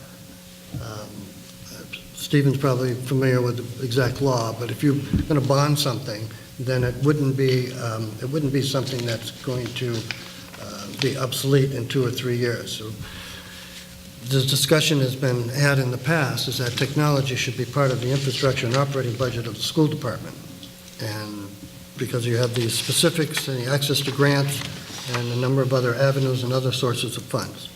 Stephen's probably familiar with the exact law, but if you're going to bond something, then it wouldn't be something that's going to be obsolete in 2 or 3 years. So the discussion has been had in the past is that technology should be part of the infrastructure and operating budget of the school department. And because you have the specifics and the access to grants and a number of other avenues and other sources of funds.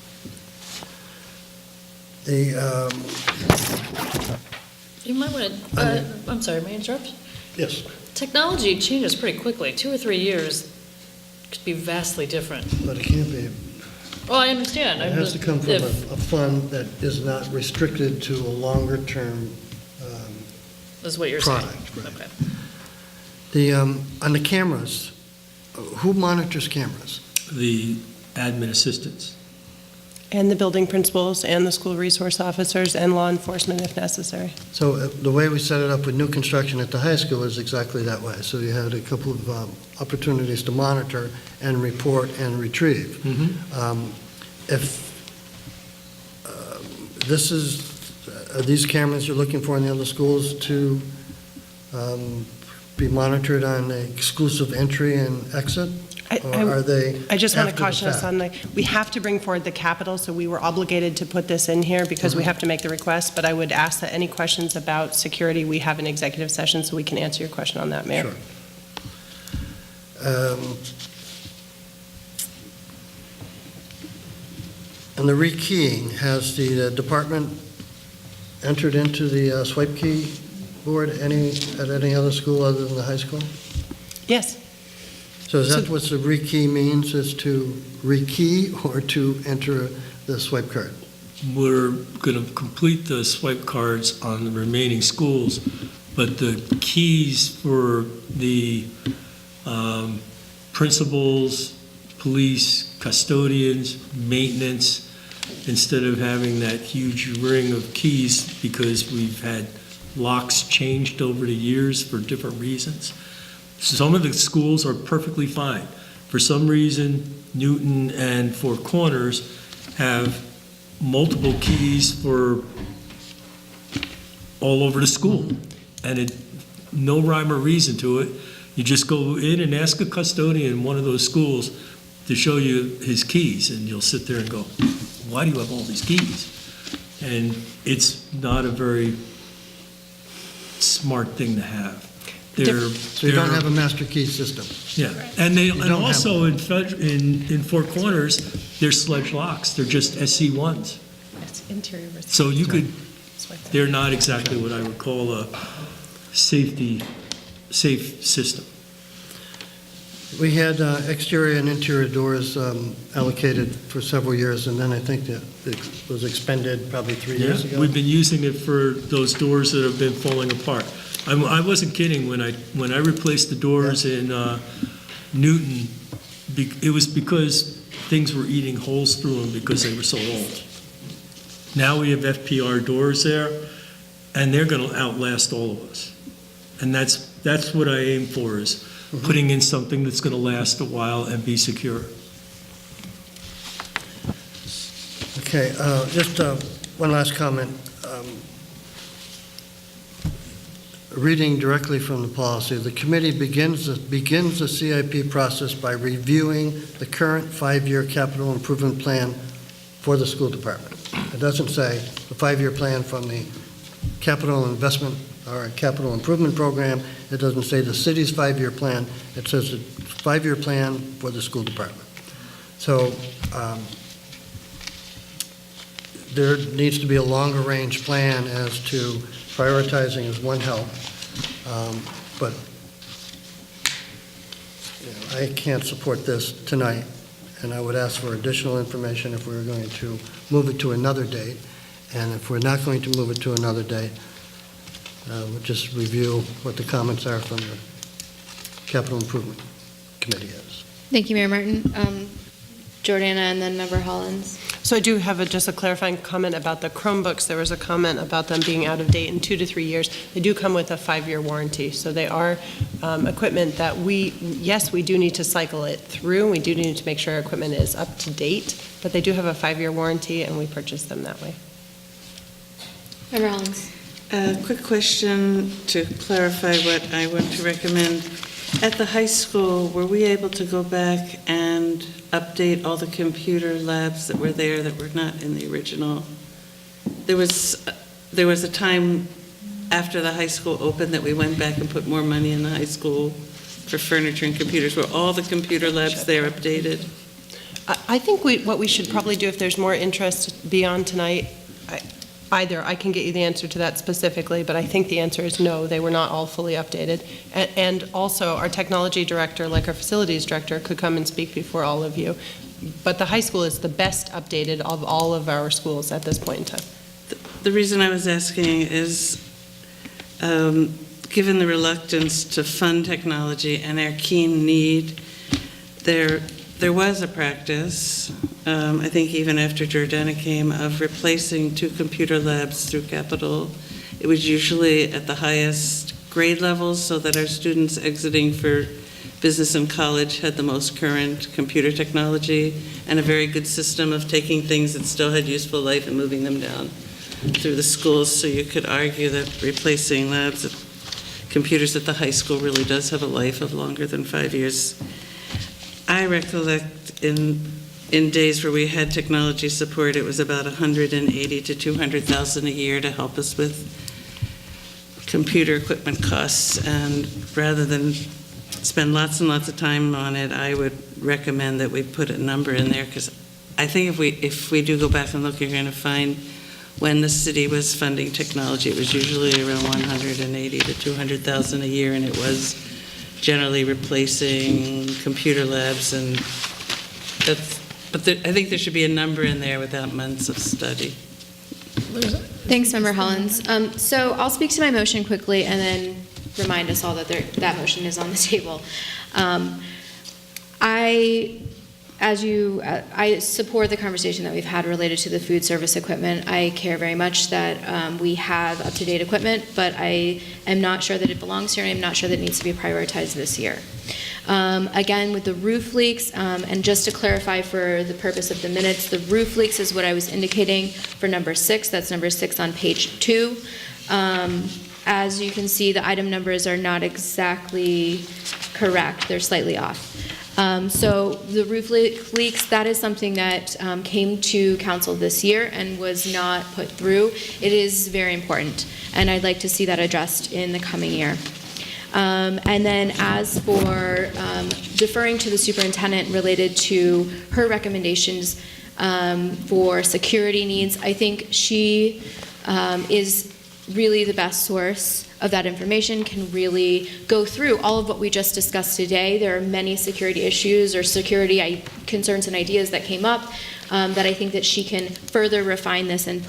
You might want to, I'm sorry, may I interrupt? Yes. Technology changes pretty quickly. 2 or 3 years could be vastly different. But it can't be. Well, I understand. It has to come from a fund that is not restricted to a longer-term That's what you're product. saying. Right. Okay. On the cameras, who monitors cameras? The admin assistants. And the building principals and the school resource officers and law enforcement if necessary. So the way we set it up with new construction at the high school is exactly that way. So you had a couple of opportunities to monitor and report and retrieve. Mm-hmm. Are these cameras you're looking for in the other schools to be monitored on exclusive entry and exit? Or are they I just want to after the caution us fact? on we have to bring forward the capital, so we were obligated to put this in here because we have to make the request, but I would ask that any questions about security, we have an executive session so we can answer your question on that, Mayor. Sure. And the rekeying, has the department entered into the swipe key board at any other school other than the high school? Yes. So is that what the rekey means, is to rekey or to enter the swipe card? We're going to complete the swipe cards on the remaining schools, but the keys for the principals, police, custodians, maintenance, instead of having that huge ring of keys because we've had locks changed over the years for different reasons. Some of the schools are perfectly fine. For some reason, Newton and Four Corners have multiple keys for all over the school, and no rhyme or reason to it. You just go in and ask a custodian in one of those schools to show you his keys, and you'll sit there and go, why do you have all these keys? And it's not a very smart thing to have. So you don't have a master key system? Yeah, and also in Four Corners, they're sledge locks. They're just SC1s. That's interior. So you could, they're not exactly what I would call a safe system. We had exterior and interior doors allocated for several years, and then I think that it was expended probably 3 years ago. We've been using it for those doors that have been falling apart. I wasn't kidding when I replaced the doors in Newton. It was because things were eating holes through them because they were so old. Now we have FPR doors there, and they're going to outlast all of us. And that's what I aim for, is putting in something that's going to last a while and be secure. Okay, just one last comment. Reading directly from the policy, the committee begins the CIP process by reviewing the current 5-year capital improvement plan for the school department. It doesn't say the 5-year plan from the capital investment or capital improvement program. It doesn't say the city's 5-year plan. It says the 5-year plan for the school department. So there needs to be a longer range plan as to prioritizing is one help. But I can't support this tonight, and I would ask for additional information if we were going to move it to another date. And if we're not going to move it to another date, we'll just review what the comments are from the Capital Improvement Committee is. Thank you, Mayor Martin. Jordana and then Member Hollins. So I do have just a clarifying comment about the Chromebooks. There was a comment about them being out of date in 2 to 3 years. They do come with a 5-year warranty. So they are equipment that yes, we do need to cycle it through. We do need to make sure our equipment is up to date, but they do have a 5-year warranty, and we purchase them that way. Member Hollins. Quick question to clarify what I want to recommend. At the high school, were we able to go back and update all the computer labs that were there that were not in the original? There was a time after the high school opened that we went back and put more money in the high school for furniture and computers. Were all the computer labs there updated? I think what we should probably do, if there's more interest beyond tonight, I can get you the answer to that specifically, but I think the answer is no, they were not all fully updated. And also, our technology director, like our facilities director, could come and speak before all of you. But the high school is the best updated of all of our schools at this point in time. The reason I was asking is, given the reluctance to fund technology and our keen need, there was a practice, I think even after Jordana came, of replacing 2 computer labs through capital. It was usually at the highest grade levels so that our students exiting for business and college had the most current computer technology and a very good system of taking things that still had useful life and moving them down through the schools. So you could argue that replacing computers at the high school really does have a life of longer than 5 years. I recollect in days where we had technology support, it was about $180,000 to $200,000 a year to help us with computer equipment costs. And rather than spend lots and lots of time on it, I would recommend that we put a number in there, because I think if we do go back and look, you're going to find when the city was funding technology, it was usually around $180,000 to $200,000 a year, and it was generally replacing computer labs, and I think there should be a number in there without months of study. Thanks, Member Hollins. So I'll speak to my motion quickly and then remind us all that that motion is on the table. I support the conversation that we've had related to the food service equipment. I care very much that we have up-to-date equipment, but I am not sure that it belongs here, and I'm not sure that it needs to be prioritized this year. Again, with the roof leaks, and just to clarify for the purpose of the minutes, the roof leaks is what I was indicating for number 6. That's number 6 on page 2. As you can see, the item numbers are not exactly correct. They're slightly off. So the roof leaks, that is something that came to council this year and was not put through. It is very important, and I'd like to see that addressed in the coming year. And then as for deferring to the superintendent related to her recommendations for security needs, I think she is really the best source of that information, can really go through all of what we just discussed today. There are many security issues or security concerns and ideas that came up that I think that she can further refine this and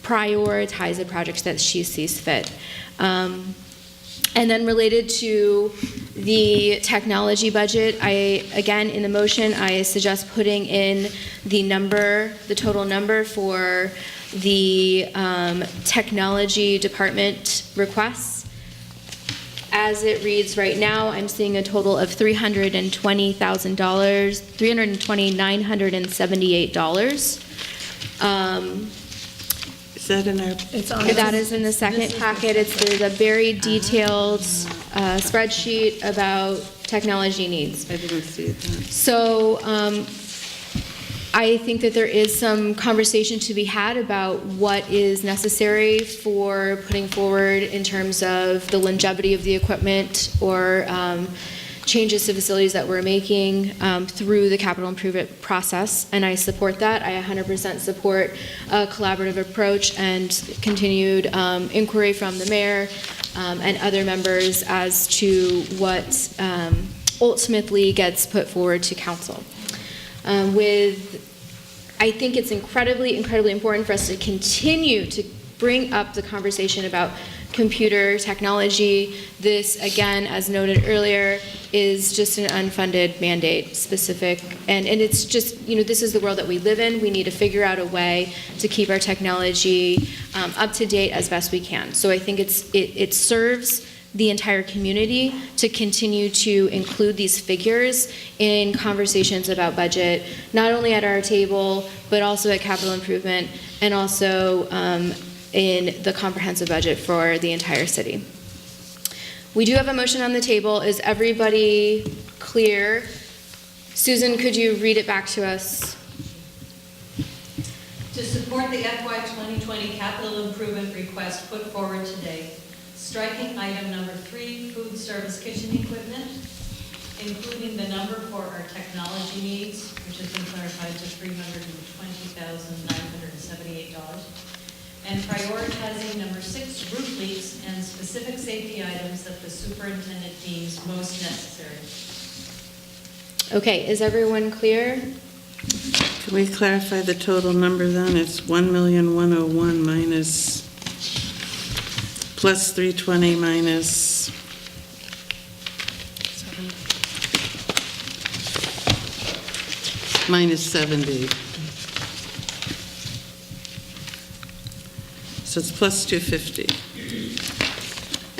prioritize the projects that she sees fit. And then related to the technology budget, again, in the motion, I suggest putting in the total number for the technology department requests. As it reads right now, I'm seeing a total of $320,000, $320,978. Is that in our? That is in the second packet. There's a very detailed spreadsheet about technology needs. I didn't see it. So I think that there is some conversation to be had about what is necessary for putting forward in terms of the longevity of the equipment or changes to facilities that we're making through the capital improvement process, and I support that. I 100% support a collaborative approach and continued inquiry from the mayor and other members as to what ultimately gets put forward to council. I think it's incredibly, incredibly important for us to continue to bring up the conversation about computer technology. This, again, as noted earlier, is just an unfunded mandate specific, and it's just, this is the world that we live in. We need to figure out a way to keep our technology up to date as best we can. So I think it serves the entire community to continue to include these figures in conversations about budget, not only at our table, but also at capital improvement, and also in the comprehensive budget for the entire city. We do have a motion on the table. Is everybody clear? Susan, could you read it back to us? To support the FY 2020 capital improvement request put forward today, striking item number 3, food service kitchen equipment, including the number for our technology needs, which has been clarified to $320,978, and prioritizing number 6, roof leaks and specific safety items that the superintendent deems most necessary. Okay, is everyone clear? Can we clarify the total number then? It's 1,101,000 minus, plus 320 minus, minus 70. So it's plus 250.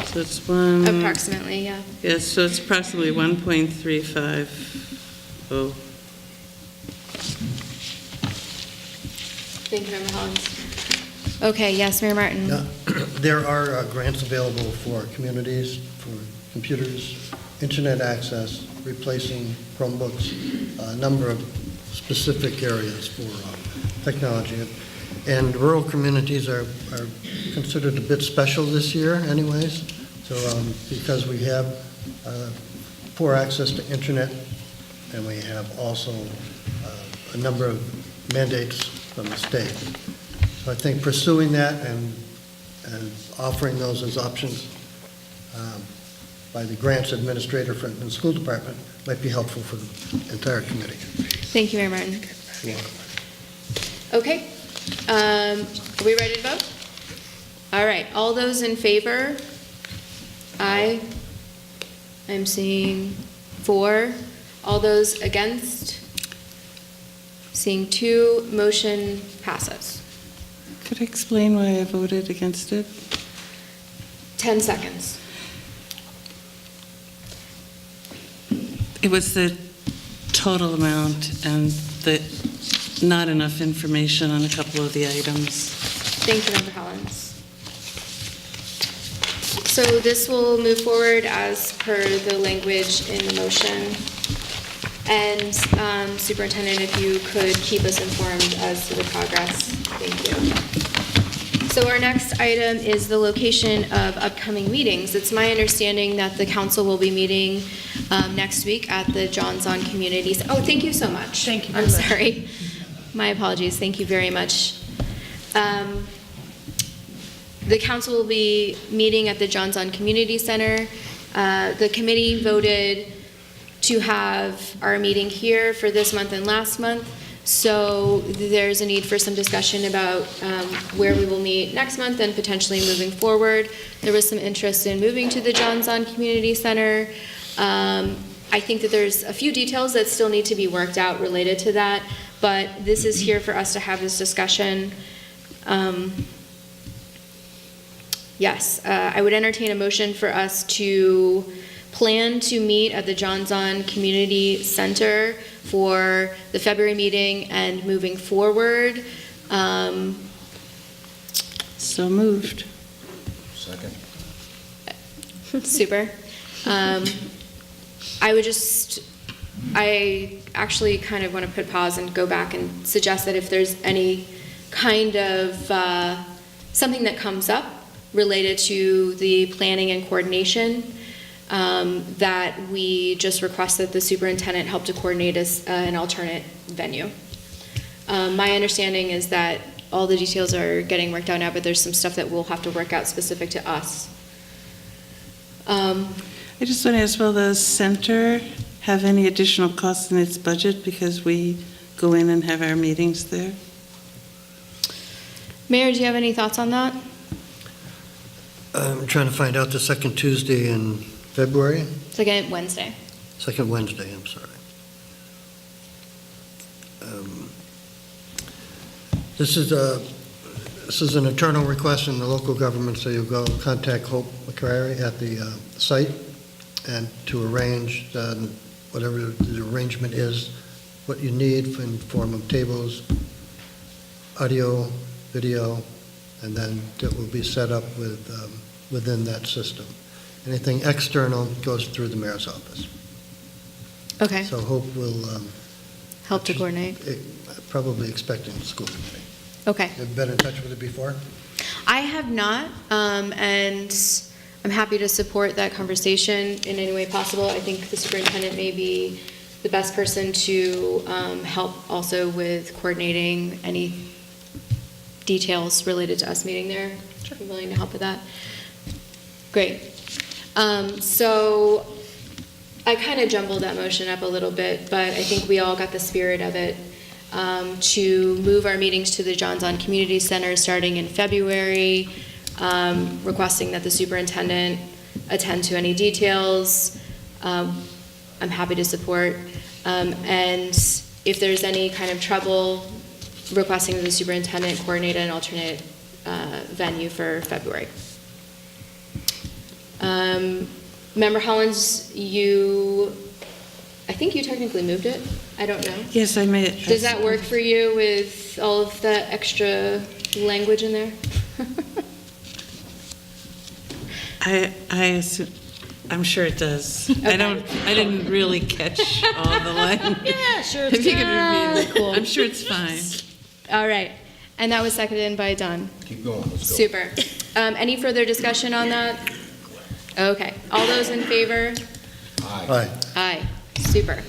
So it's Approximately, yeah. Yes, so it's approximately 1.350. Thank you, Member Hollins. Okay, yes, Mayor Martin. There are grants available for communities, for computers, internet access, replacing Chromebooks, a number of specific areas for technology. And rural communities are considered a bit special this year anyways. So because we have poor access to internet, and we have also a number of mandates from the state. So I think pursuing that and offering those as options by the grants administrator for the school department might be helpful for the entire committee. Thank you, Mayor Martin. Okay, are we ready to vote? All right, all those in favor? Aye. I'm seeing 4. All those against? Seeing 2, motion passes. Could I explain why I voted against it? 10 seconds. It was the total amount and the not enough information on a couple of the items. Thank you, Member Hollins. So this will move forward as per the language in the motion. And Superintendent, if you could keep us informed as to the progress. Thank you. So our next item is the location of upcoming meetings. It's my understanding that the council will be meeting next week at the Johns on Communities. Oh, thank you so much. Thank you I'm very much. sorry. My apologies. Thank you very much. The council will be meeting at the Johns on Community Center. The committee voted to have our meeting here for this month and last month. So there's a need for some discussion about where we will meet next month and potentially moving forward. There was some interest in moving to the John Zahn Community Center. I think that there's a few details that still need to be worked out related to that, but this is here for us to have this discussion. Yes, I would entertain a motion for us to plan to meet at the John Zahn Community Center for the February meeting and moving forward. So moved. Second. Super. I actually kind of want to put pause and go back and suggest that if there's any kind of something that comes up related to the planning and coordination, that we just request that the superintendent help to coordinate an alternate venue. My understanding is that all the details are getting worked out now, but there's some stuff that we'll have to work out specific to us. I just want to ask, will the center have any additional costs in its budget because we go in and have our meetings there? Mayor, do you have any thoughts on that? I'm trying to find out the second Tuesday in February, Second Wednesday. second Wednesday, I'm sorry. This is an internal request in the local government, so you'll go contact Hope McCrary at the site and to arrange whatever the arrangement is, what you need in form of tables, audio, video, and then it will be set up within that system. Anything external goes through the mayor's office. Okay. So Hope will Help to coordinate. probably expecting the school committee. Okay. Have been in touch with it before? I have not, and I'm happy to support that conversation in any way possible. I think the superintendent may be the best person to help also with coordinating any details related to us meeting there. Sure. I'm willing to help with that. Great. So I kind of jumbled that motion up a little bit, but I think we all got the spirit of it. To move our meetings to the John Zahn Community Center starting in February, requesting that the superintendent attend to any details. I'm happy to support. And if there's any kind of trouble, requesting that the superintendent coordinate an alternate venue for February. Member Hollins, I think you technically moved it. I don't know. Yes, I made it. Does that work for you with all of the extra language in there? I'm sure it does. I didn't really catch all the lines. Yeah, sure. If you could repeat it. Cool. I'm sure it's fine. All right. And that was seconded by Don. Keep going, let's go. Super. Any further discussion on that? Okay. All those in favor? Aye. Aye. Super.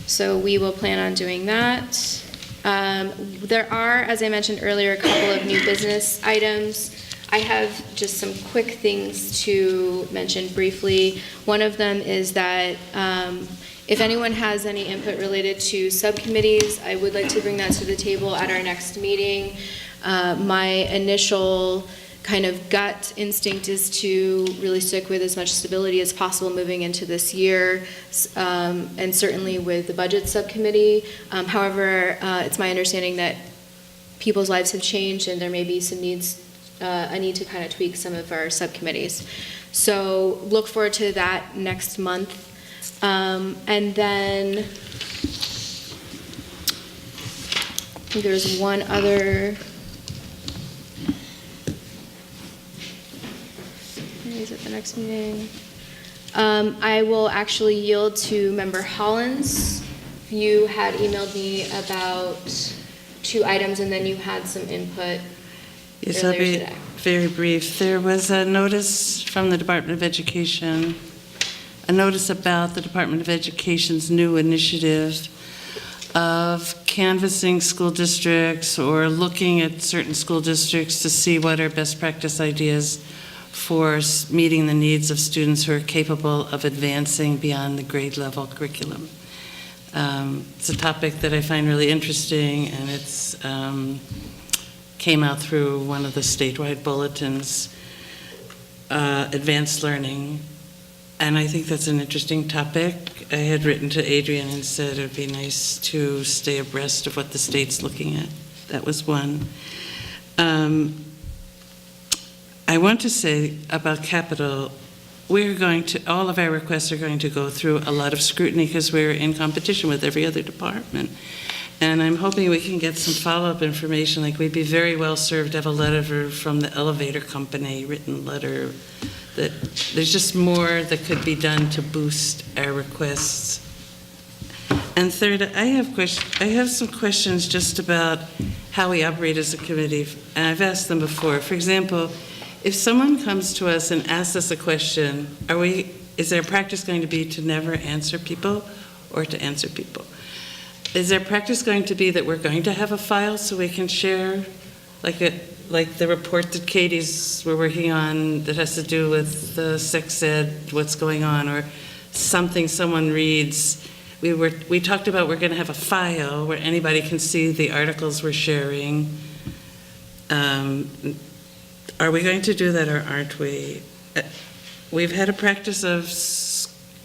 So we will plan on doing that. There are, as I mentioned earlier, a couple of new business items. I have just some quick things to mention briefly. One of them is that if anyone has any input related to subcommittees, I would like to bring that to the table at our next meeting. My initial kind of gut instinct is to really stick with as much stability as possible moving into this year, and certainly with the budget subcommittee. However, it's my understanding that people's lives have changed and there may be some a need to kind of tweak some of our subcommittees. So look forward to that next month. And then I think there's one other. Is it the next meeting? I will actually yield to Member Hollins. You had emailed me about 2 items and then you had some input. Yes, I'll be very brief. There was a notice from the Department of Education, a notice about the Department of Education's new initiative of canvassing school districts or looking at certain school districts to see what are best practice ideas for meeting the needs of students who are capable of advancing beyond the grade level curriculum. It's a topic that I find really interesting, and it's came out through one of the statewide bulletins, advanced learning, and I think that's an interesting topic. I had written to Adrian and said it would be nice to stay abreast of what the state's looking at. That was one. I want to say about capital, all of our requests are going to go through a lot of scrutiny because we're in competition with every other department. And I'm hoping we can get some follow-up information, like we'd be very well served to have a letter from the elevator company, written letter, that there's just more that could be done to boost our requests. And third, I have some questions just about how we operate as a committee, and I've asked them before. For example, if someone comes to us and asks us a question, is their practice going to be to never answer people or to answer people? Is their practice going to be that we're going to have a file so we can share, like the report that we're working on that has to do with the sex ed, what's going on, or something someone reads? We talked about we're going to have a file where anybody can see the articles we're sharing. Are we going to do that or aren't we? We've had a practice of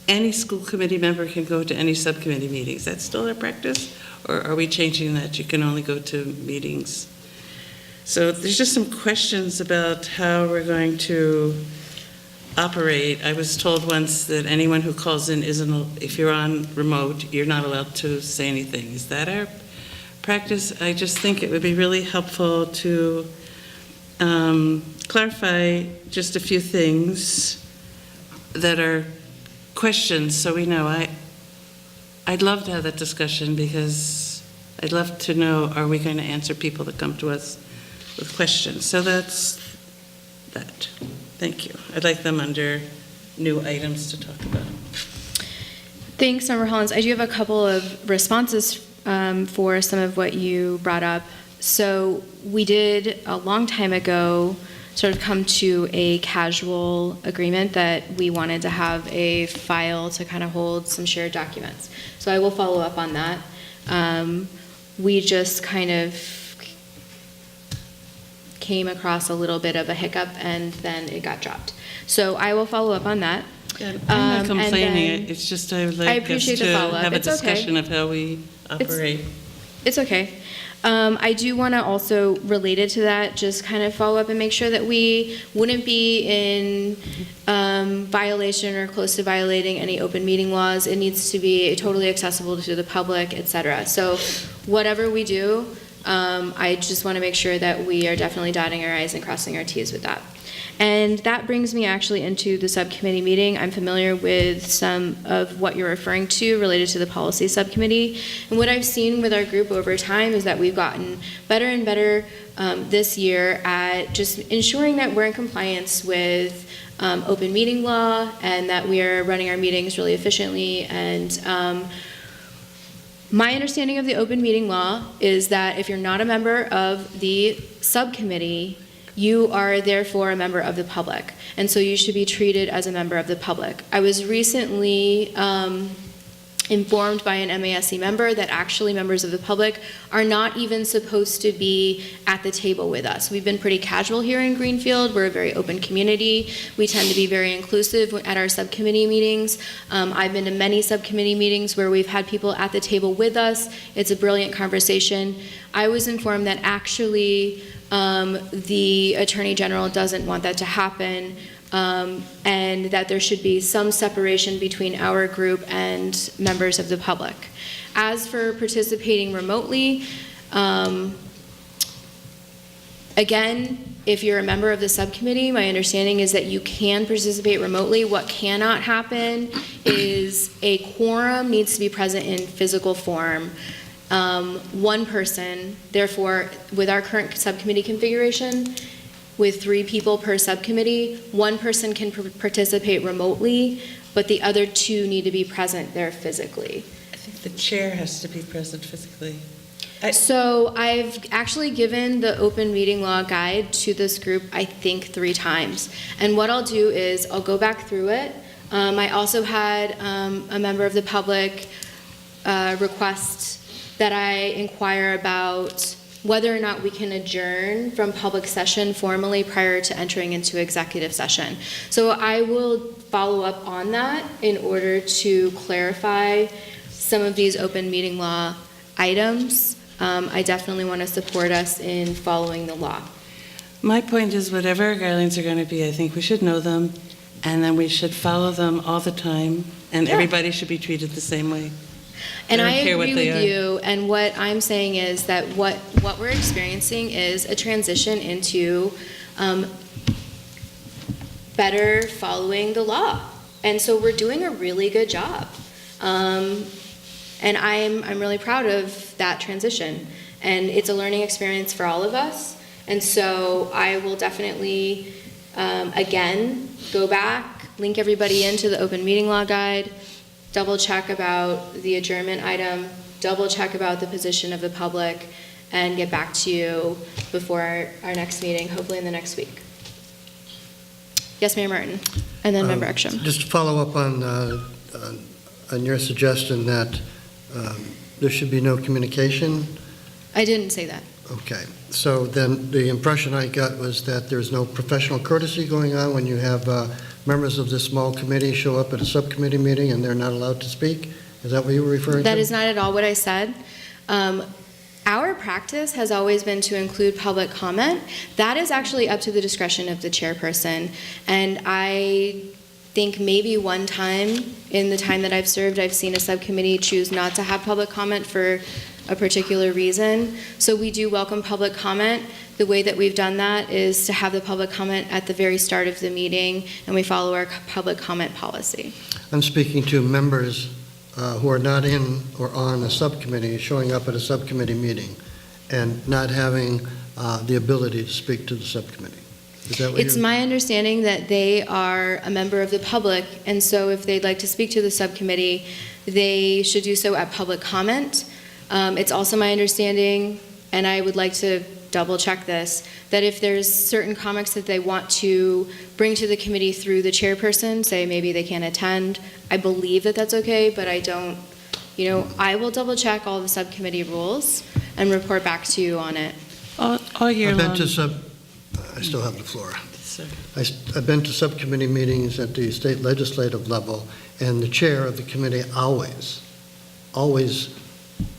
any school committee member can go to any subcommittee meetings. That's still our practice? Or are we changing that? You can only go to meetings. So there's just some questions about how we're going to operate. I was told once that anyone who calls in if you're on remote, you're not allowed to say anything. Is that our practice? I just think it would be really helpful to clarify just a few things that are questions so we know. I'd love to have that discussion because I'd love to know, are we going to answer people that come to us with questions? So that's that. Thank you. I'd like them under new items to talk about. Thanks, Member Hollins. I do have a couple of responses for some of what you brought up. So we did a long time ago sort of come to a casual agreement that we wanted to have a file to kind of hold some shared documents. So I will follow up on that. We just kind of came across a little bit of a hiccup and then it got dropped. So I will follow up on that. I'm not complaining. It's just I would like us to have a discussion of how we operate. It's okay. I do want to also, related to that, just kind of follow up and make sure that we wouldn't be in violation or close to violating any open meeting laws. It needs to be totally accessible to the public, etc. So whatever we do, I just want to make sure that we are definitely dotting our I's and crossing our T's with that. And that brings me actually into the subcommittee meeting. I'm familiar with some of what you're referring to related to the policy subcommittee. And what I've seen with our group over time is that we've gotten better and better this year at just ensuring that we're in compliance with open meeting law and that we are running our meetings really efficiently. And my understanding of the open meeting law is that if you're not a member of the subcommittee, you are therefore a member of the public, and so you should be treated as a member of the public. I was recently informed by an MASC member that actually members of the public are not even supposed to be at the table with us. We've been pretty casual here in Greenfield. We're a very open community. We tend to be very inclusive at our subcommittee meetings. I've been to many subcommittee meetings where we've had people at the table with us. It's a brilliant conversation. I was informed that actually the Attorney General doesn't want that to happen, and that there should be some separation between our group and members of the public. As for participating remotely, again, if you're a member of the subcommittee, my understanding is that you can participate remotely. What cannot happen is a quorum needs to be present in physical form. One person, therefore, with our current subcommittee configuration, with 3 people per subcommittee, one person can participate remotely, but the other 2 need to be present there physically. I think the chair has to be present physically. So I've actually given the open meeting law guide to this group, I think 3 times. And what I'll do is I'll go back through it. I also had a member of the public request that I inquire about whether or not we can adjourn from public session formally prior to entering into executive session. So I will follow up on that in order to clarify some of these open meeting law items. I definitely want to support us in following the law. My point is, whatever our guidelines are going to be, I think we should know them, and then we should follow them all the time, and everybody should be treated the same way. And I don't care what agree they with are. you, and what I'm saying is that what we're experiencing is a transition into better following the law. And so we're doing a really good job. And I'm really proud of that transition. And it's a learning experience for all of us. And so I will definitely, again, go back, link everybody into the open meeting law guide, double check about the adjournment item, double check about the position of the public, and get back to you before our next meeting, hopefully in the next week. Yes, Mayor Martin, and then Member Ekstrom. Just to follow up on your suggestion that there should be no communication. I didn't say that. Okay, so then the impression I got was that there's no professional courtesy going on when you have members of this small committee show up at a subcommittee meeting and they're not allowed to speak? Is that what you were referring to? That is not at all what I said. Our practice has always been to include public comment. That is actually up to the discretion of the chairperson. And I think maybe one time in the time that I've served, I've seen a subcommittee choose not to have public comment for a particular reason. So we do welcome public comment. The way that we've done that is to have the public comment at the very start of the meeting, and we follow our public comment policy. I'm speaking to members who are not in or on a subcommittee, showing up at a subcommittee meeting and not having the ability to speak to the subcommittee. Is that what It's my understanding that they are a member of the public, and so if they'd like to speak to the subcommittee, they should do so at public comment. It's also my understanding, and I would like to double check this, that if there's certain comments that they want to bring to the committee through the chairperson, say maybe they can't attend, I believe that that's okay, but I don't, I will double check all the subcommittee rules and report back to you on it. All year I've been long. to I still have the floor. I've been to subcommittee meetings at the state legislative level, and the chair of the committee always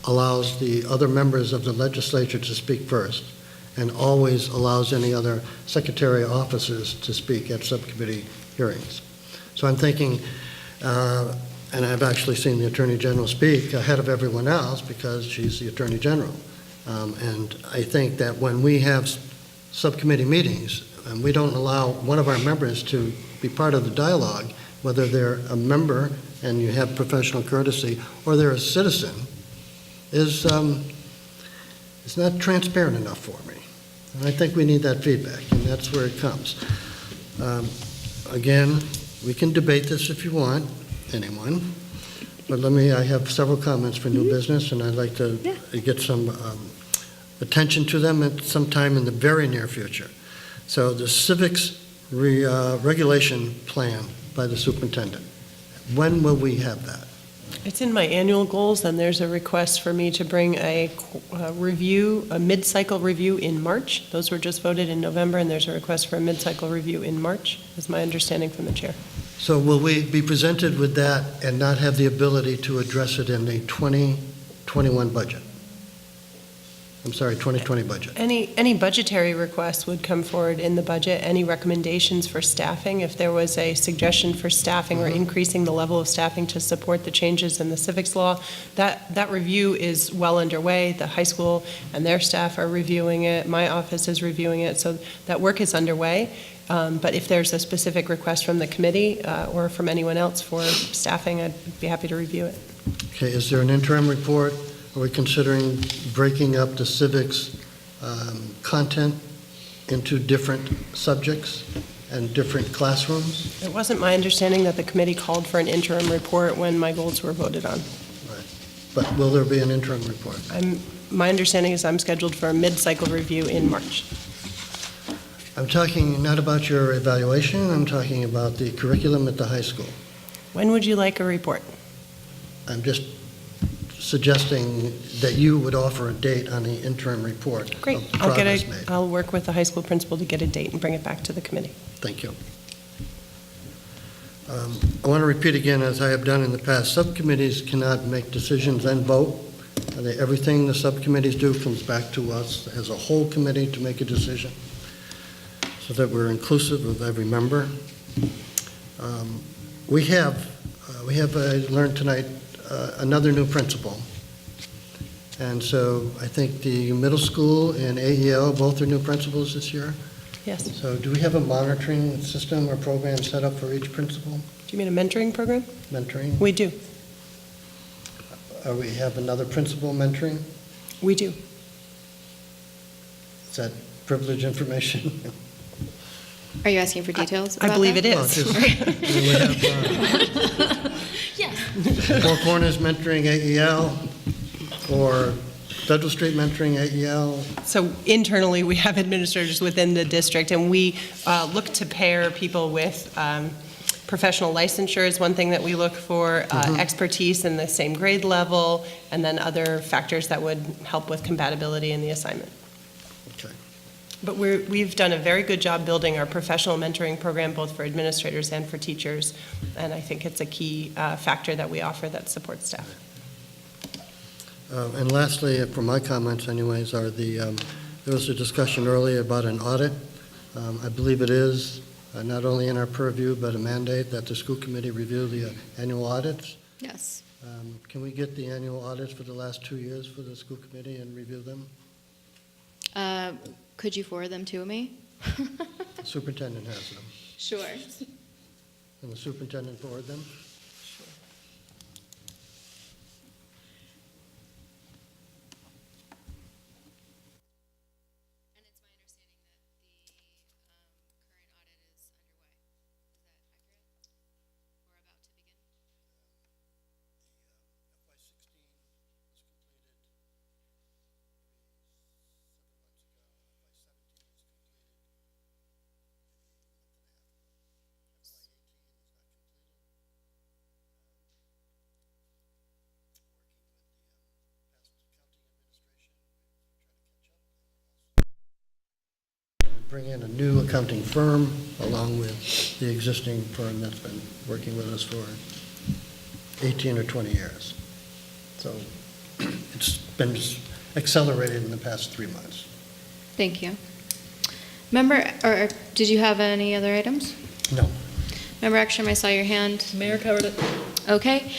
allows the other members of the legislature to speak first, and always allows any other secretary officers to speak at subcommittee hearings. So I'm thinking, and I've actually seen the Attorney General speak ahead of everyone else because she's the Attorney General. And I think that when we have subcommittee meetings, and we don't allow one of our members to be part of the dialogue, whether they're a member and you have professional courtesy, or they're a citizen, is not transparent enough for me. And I think we need that feedback, and that's where it comes. Again, we can debate this if you want, anyone, but I have several comments for new business, and I'd like to get some attention to them at some time in the very near future. So the civics regulation plan by the superintendent, when will we have that? It's in my annual goals, and there's a request for me to bring a mid-cycle review in March. Those were just voted in November, and there's a request for a mid-cycle review in March, is my understanding from the chair. So will we be presented with that and not have the ability to address it in the 2021 budget? I'm sorry, 2020 budget. Any budgetary request would come forward in the budget. Any recommendations for staffing, if there was a suggestion for staffing or increasing the level of staffing to support the changes in the civics law, that review is well underway. The high school and their staff are reviewing it. My office is reviewing it. So that work is underway. But if there's a specific request from the committee or from anyone else for staffing, I'd be happy to review it. Okay, is there an interim report? Are we considering breaking up the civics content into different subjects and different classrooms? It wasn't my understanding that the committee called for an interim report when my goals were voted on. Right. But will there be an interim report? My understanding is I'm scheduled for a mid-cycle review in March. I'm talking not about your evaluation, I'm talking about the curriculum at the high school. When would you like a report? I'm just suggesting that you would offer a date on the interim report. Great. Of the progress made. I'll work with the high school principal to get a date and bring it back to the committee. Thank you. I want to repeat again, as I have done in the past, subcommittees cannot make decisions and vote. Everything the subcommittees do comes back to us as a whole committee to make a decision, so that we're inclusive of every member. We have I learned tonight, another new principal. And so I think the middle school and AEL, both are new principals this year. Yes. So do we have a monitoring system or program set up for each principal? Do you mean a mentoring program? Mentoring? We do. We have another principal mentoring? We do. Is that privileged information? Are you asking for details I about believe that? it Well, is. just- we have, Yes. Four Corners mentoring AEL, or Federal Street mentoring AEL. So internally, we have administrators within the district, and we look to pair people with professional licensure is one thing that we look for, expertise in the same grade level, and then other factors that would help with compatibility in the assignment. Okay. But we've done a very good job building our professional mentoring program, both for administrators and for teachers, and I think it's a key factor that we offer that supports staff. And lastly, for my comments anyways, are there was a discussion earlier about an audit. I believe it is not only in our purview, but a mandate that the school committee review the annual audits. Yes. Can we get the annual audits for the last 2 years for the school committee and review them? Could you forward them to me? The superintendent has them. Sure. Can the superintendent forward them? Bring in a new accounting firm along with the existing firm that's been working with us for 18 or 20 years. So it's been accelerated in the past 3 months. Thank you. Member, or did you have any other items? No. Member Ekstrom, I saw your hand. Mayor covered it. Okay.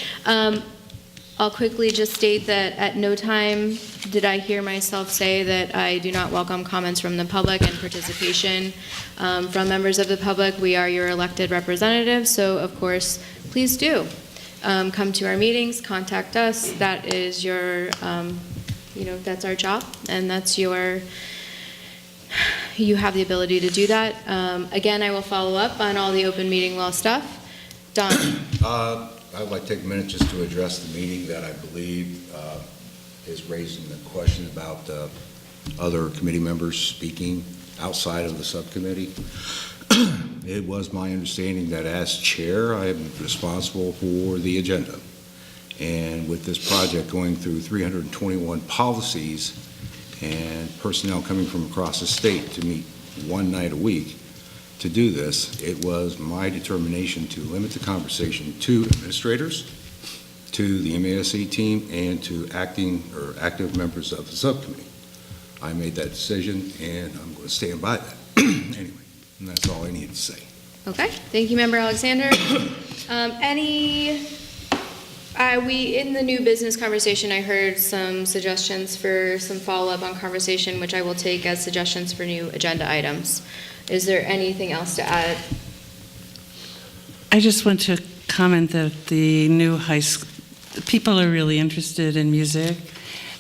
I'll quickly just state that at no time did I hear myself say that I do not welcome comments from the public and participation from members of the public. We are your elected representatives, so of course, please do. Come to our meetings, contact us. That is your, that's our job, and that's you have the ability to do that. Again, I will follow up on all the open meeting law stuff. Don? I'd like to take a minute just to address the meeting that I believe is raising the question about other committee members speaking outside of the subcommittee. It was my understanding that as chair, I am responsible for the agenda. And with this project going through 321 policies and personnel coming from across the state to meet one night a week, to do this, it was my determination to limit the conversation to administrators, to the MASC team, and to active members of the subcommittee. I made that decision, and I'm going to stand by that. Anyway, and that's all I need to say. Okay, thank you, Member Alexander. In the new business conversation, I heard some suggestions for some follow-up on conversation, which I will take as suggestions for new agenda items. Is there anything else to add? I just want to comment that the new high school, people are really interested in music,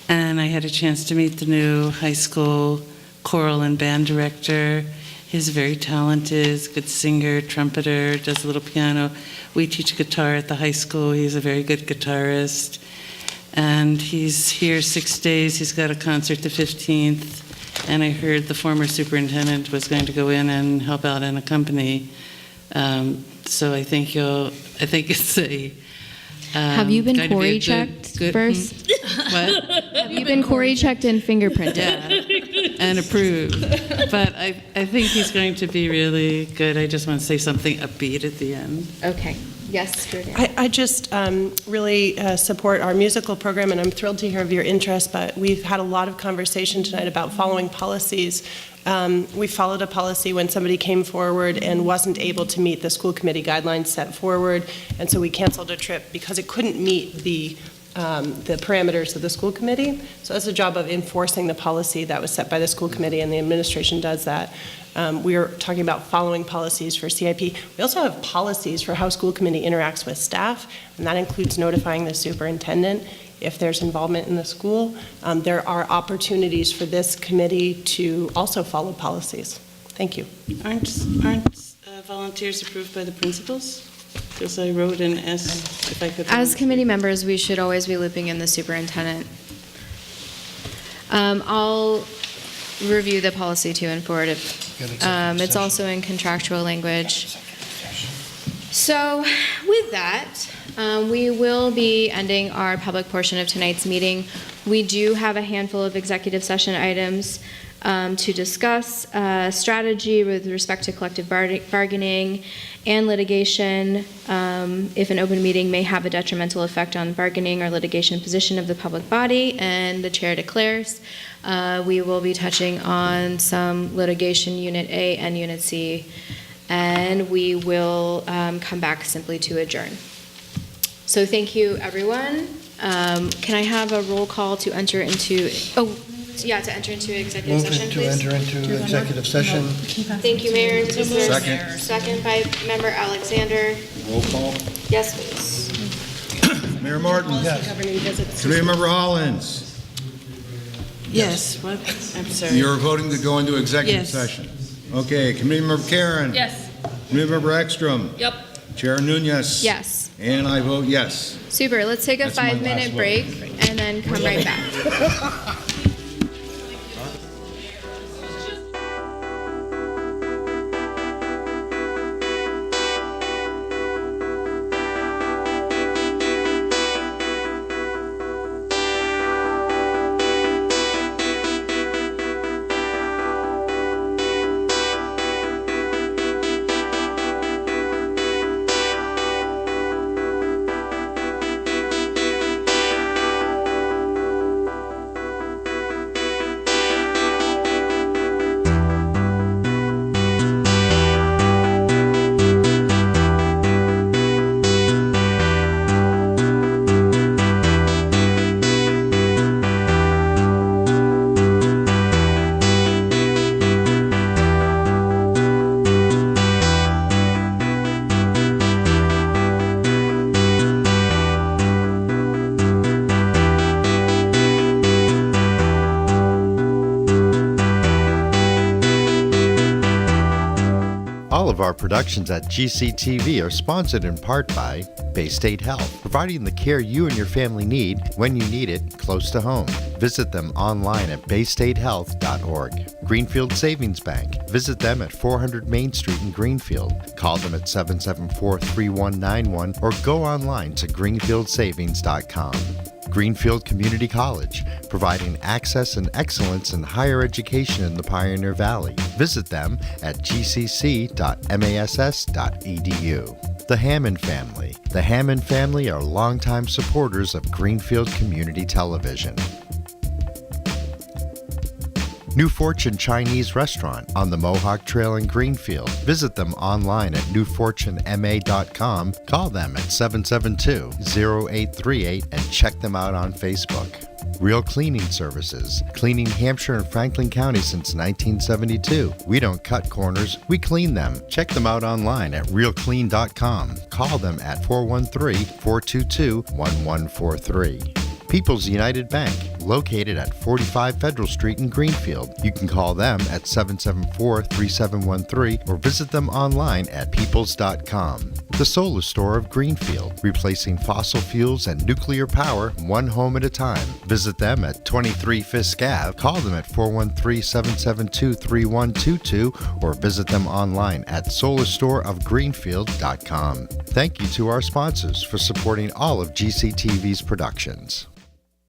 and I had a chance to meet the new high school choral and band director. He's very talented, he's a good singer, trumpeter, does a little piano. We teach guitar at the high school. He's a very good guitarist. And he's here 6 days. He's got a concert the 15th. And I heard the former superintendent was going to go in and help out and accompany. So I think it's Have you been going to be a Corey good- checked good- first? What? Have you been Corey checked and fingerprinted? Yeah, and approved. But I think he's going to be really good. I just want to say something upbeat at the end. Okay. Yes, Julia. I just really support our musical program, and I'm thrilled to hear of your interest, but we've had a lot of conversation tonight about following policies. We followed a policy when somebody came forward and wasn't able to meet the school committee guidelines set forward, and so we canceled a trip because it couldn't meet the parameters of the school committee. So that's a job of enforcing the policy that was set by the school committee, and the administration does that. We are talking about following policies for CIP. We also have policies for how school committee interacts with staff, and that includes notifying the superintendent if there's involvement in the school. There are opportunities for this committee to also follow policies. Thank you. Aren't volunteers approved by the principals? Because I wrote an S, if I could. As committee members, we should always be looping in the superintendent. I'll review the policy too and forward it. It's also in contractual language. So with that, we will be ending our public portion of tonight's meeting. We do have a handful of executive session items to discuss, strategy with respect to collective bargaining and litigation. If an open meeting may have a detrimental effect on bargaining or litigation position of the public body, and the chair declares, we will be touching on some litigation Unit A and Unit C, and we will come back simply to adjourn. So thank you, everyone. Can I have a roll call to enter into, to enter into executive session, Move please? to enter into executive session. Thank you, Mayor. Is there a Second. Second by Member Alexander. Roll call. Yes, please. Mayor Martin. Governing visits. Committee Member Hollins. Yes, what? I'm sorry. You're voting to go into executive Yes. session. Okay, Committee Member Karen. Yes. Committee Member Ekstrom. Yep. Chair Nunez. Yes. And I vote yes. Super. Let's take a That's my 5-minute last break and then come right back. All of our productions at GCTV are sponsored in part by Bay State Health, providing the care you and your family need when you need it close to home. Visit them online at baystatehealth.org. Greenfield Savings Bank. Visit them at 400 Main Street in Greenfield. Call them at 774-3191 or go online to greenfieldsavings.com. Greenfield Community College, providing access and excellence in higher education in the Pioneer Valley. Visit them at gcc.mass.edu. The Hammond Family. The Hammond family are longtime supporters of Greenfield Community Television. New Fortune Chinese Restaurant on the Mohawk Trail in Greenfield. Visit them online at newfortunema.com. Call them at 772-0838 and check them out on Facebook. Real Cleaning Services, cleaning Hampshire and Franklin County since 1972. We don't cut corners, we clean them. Check them out online at realclean.com. Call them at 413-422-1143. People's United Bank, located at 45 Federal Street in Greenfield. You can call them at 774-3713 or visit them online at peoples.com. The Solar Store of Greenfield, replacing fossil fuels and nuclear power one home at a time. Visit them at 23 Fisk Ave, call them at 413-772-3122, or visit them online at solarstoreofgreenfield.com. Thank you to our sponsors for supporting all of GCTV's productions.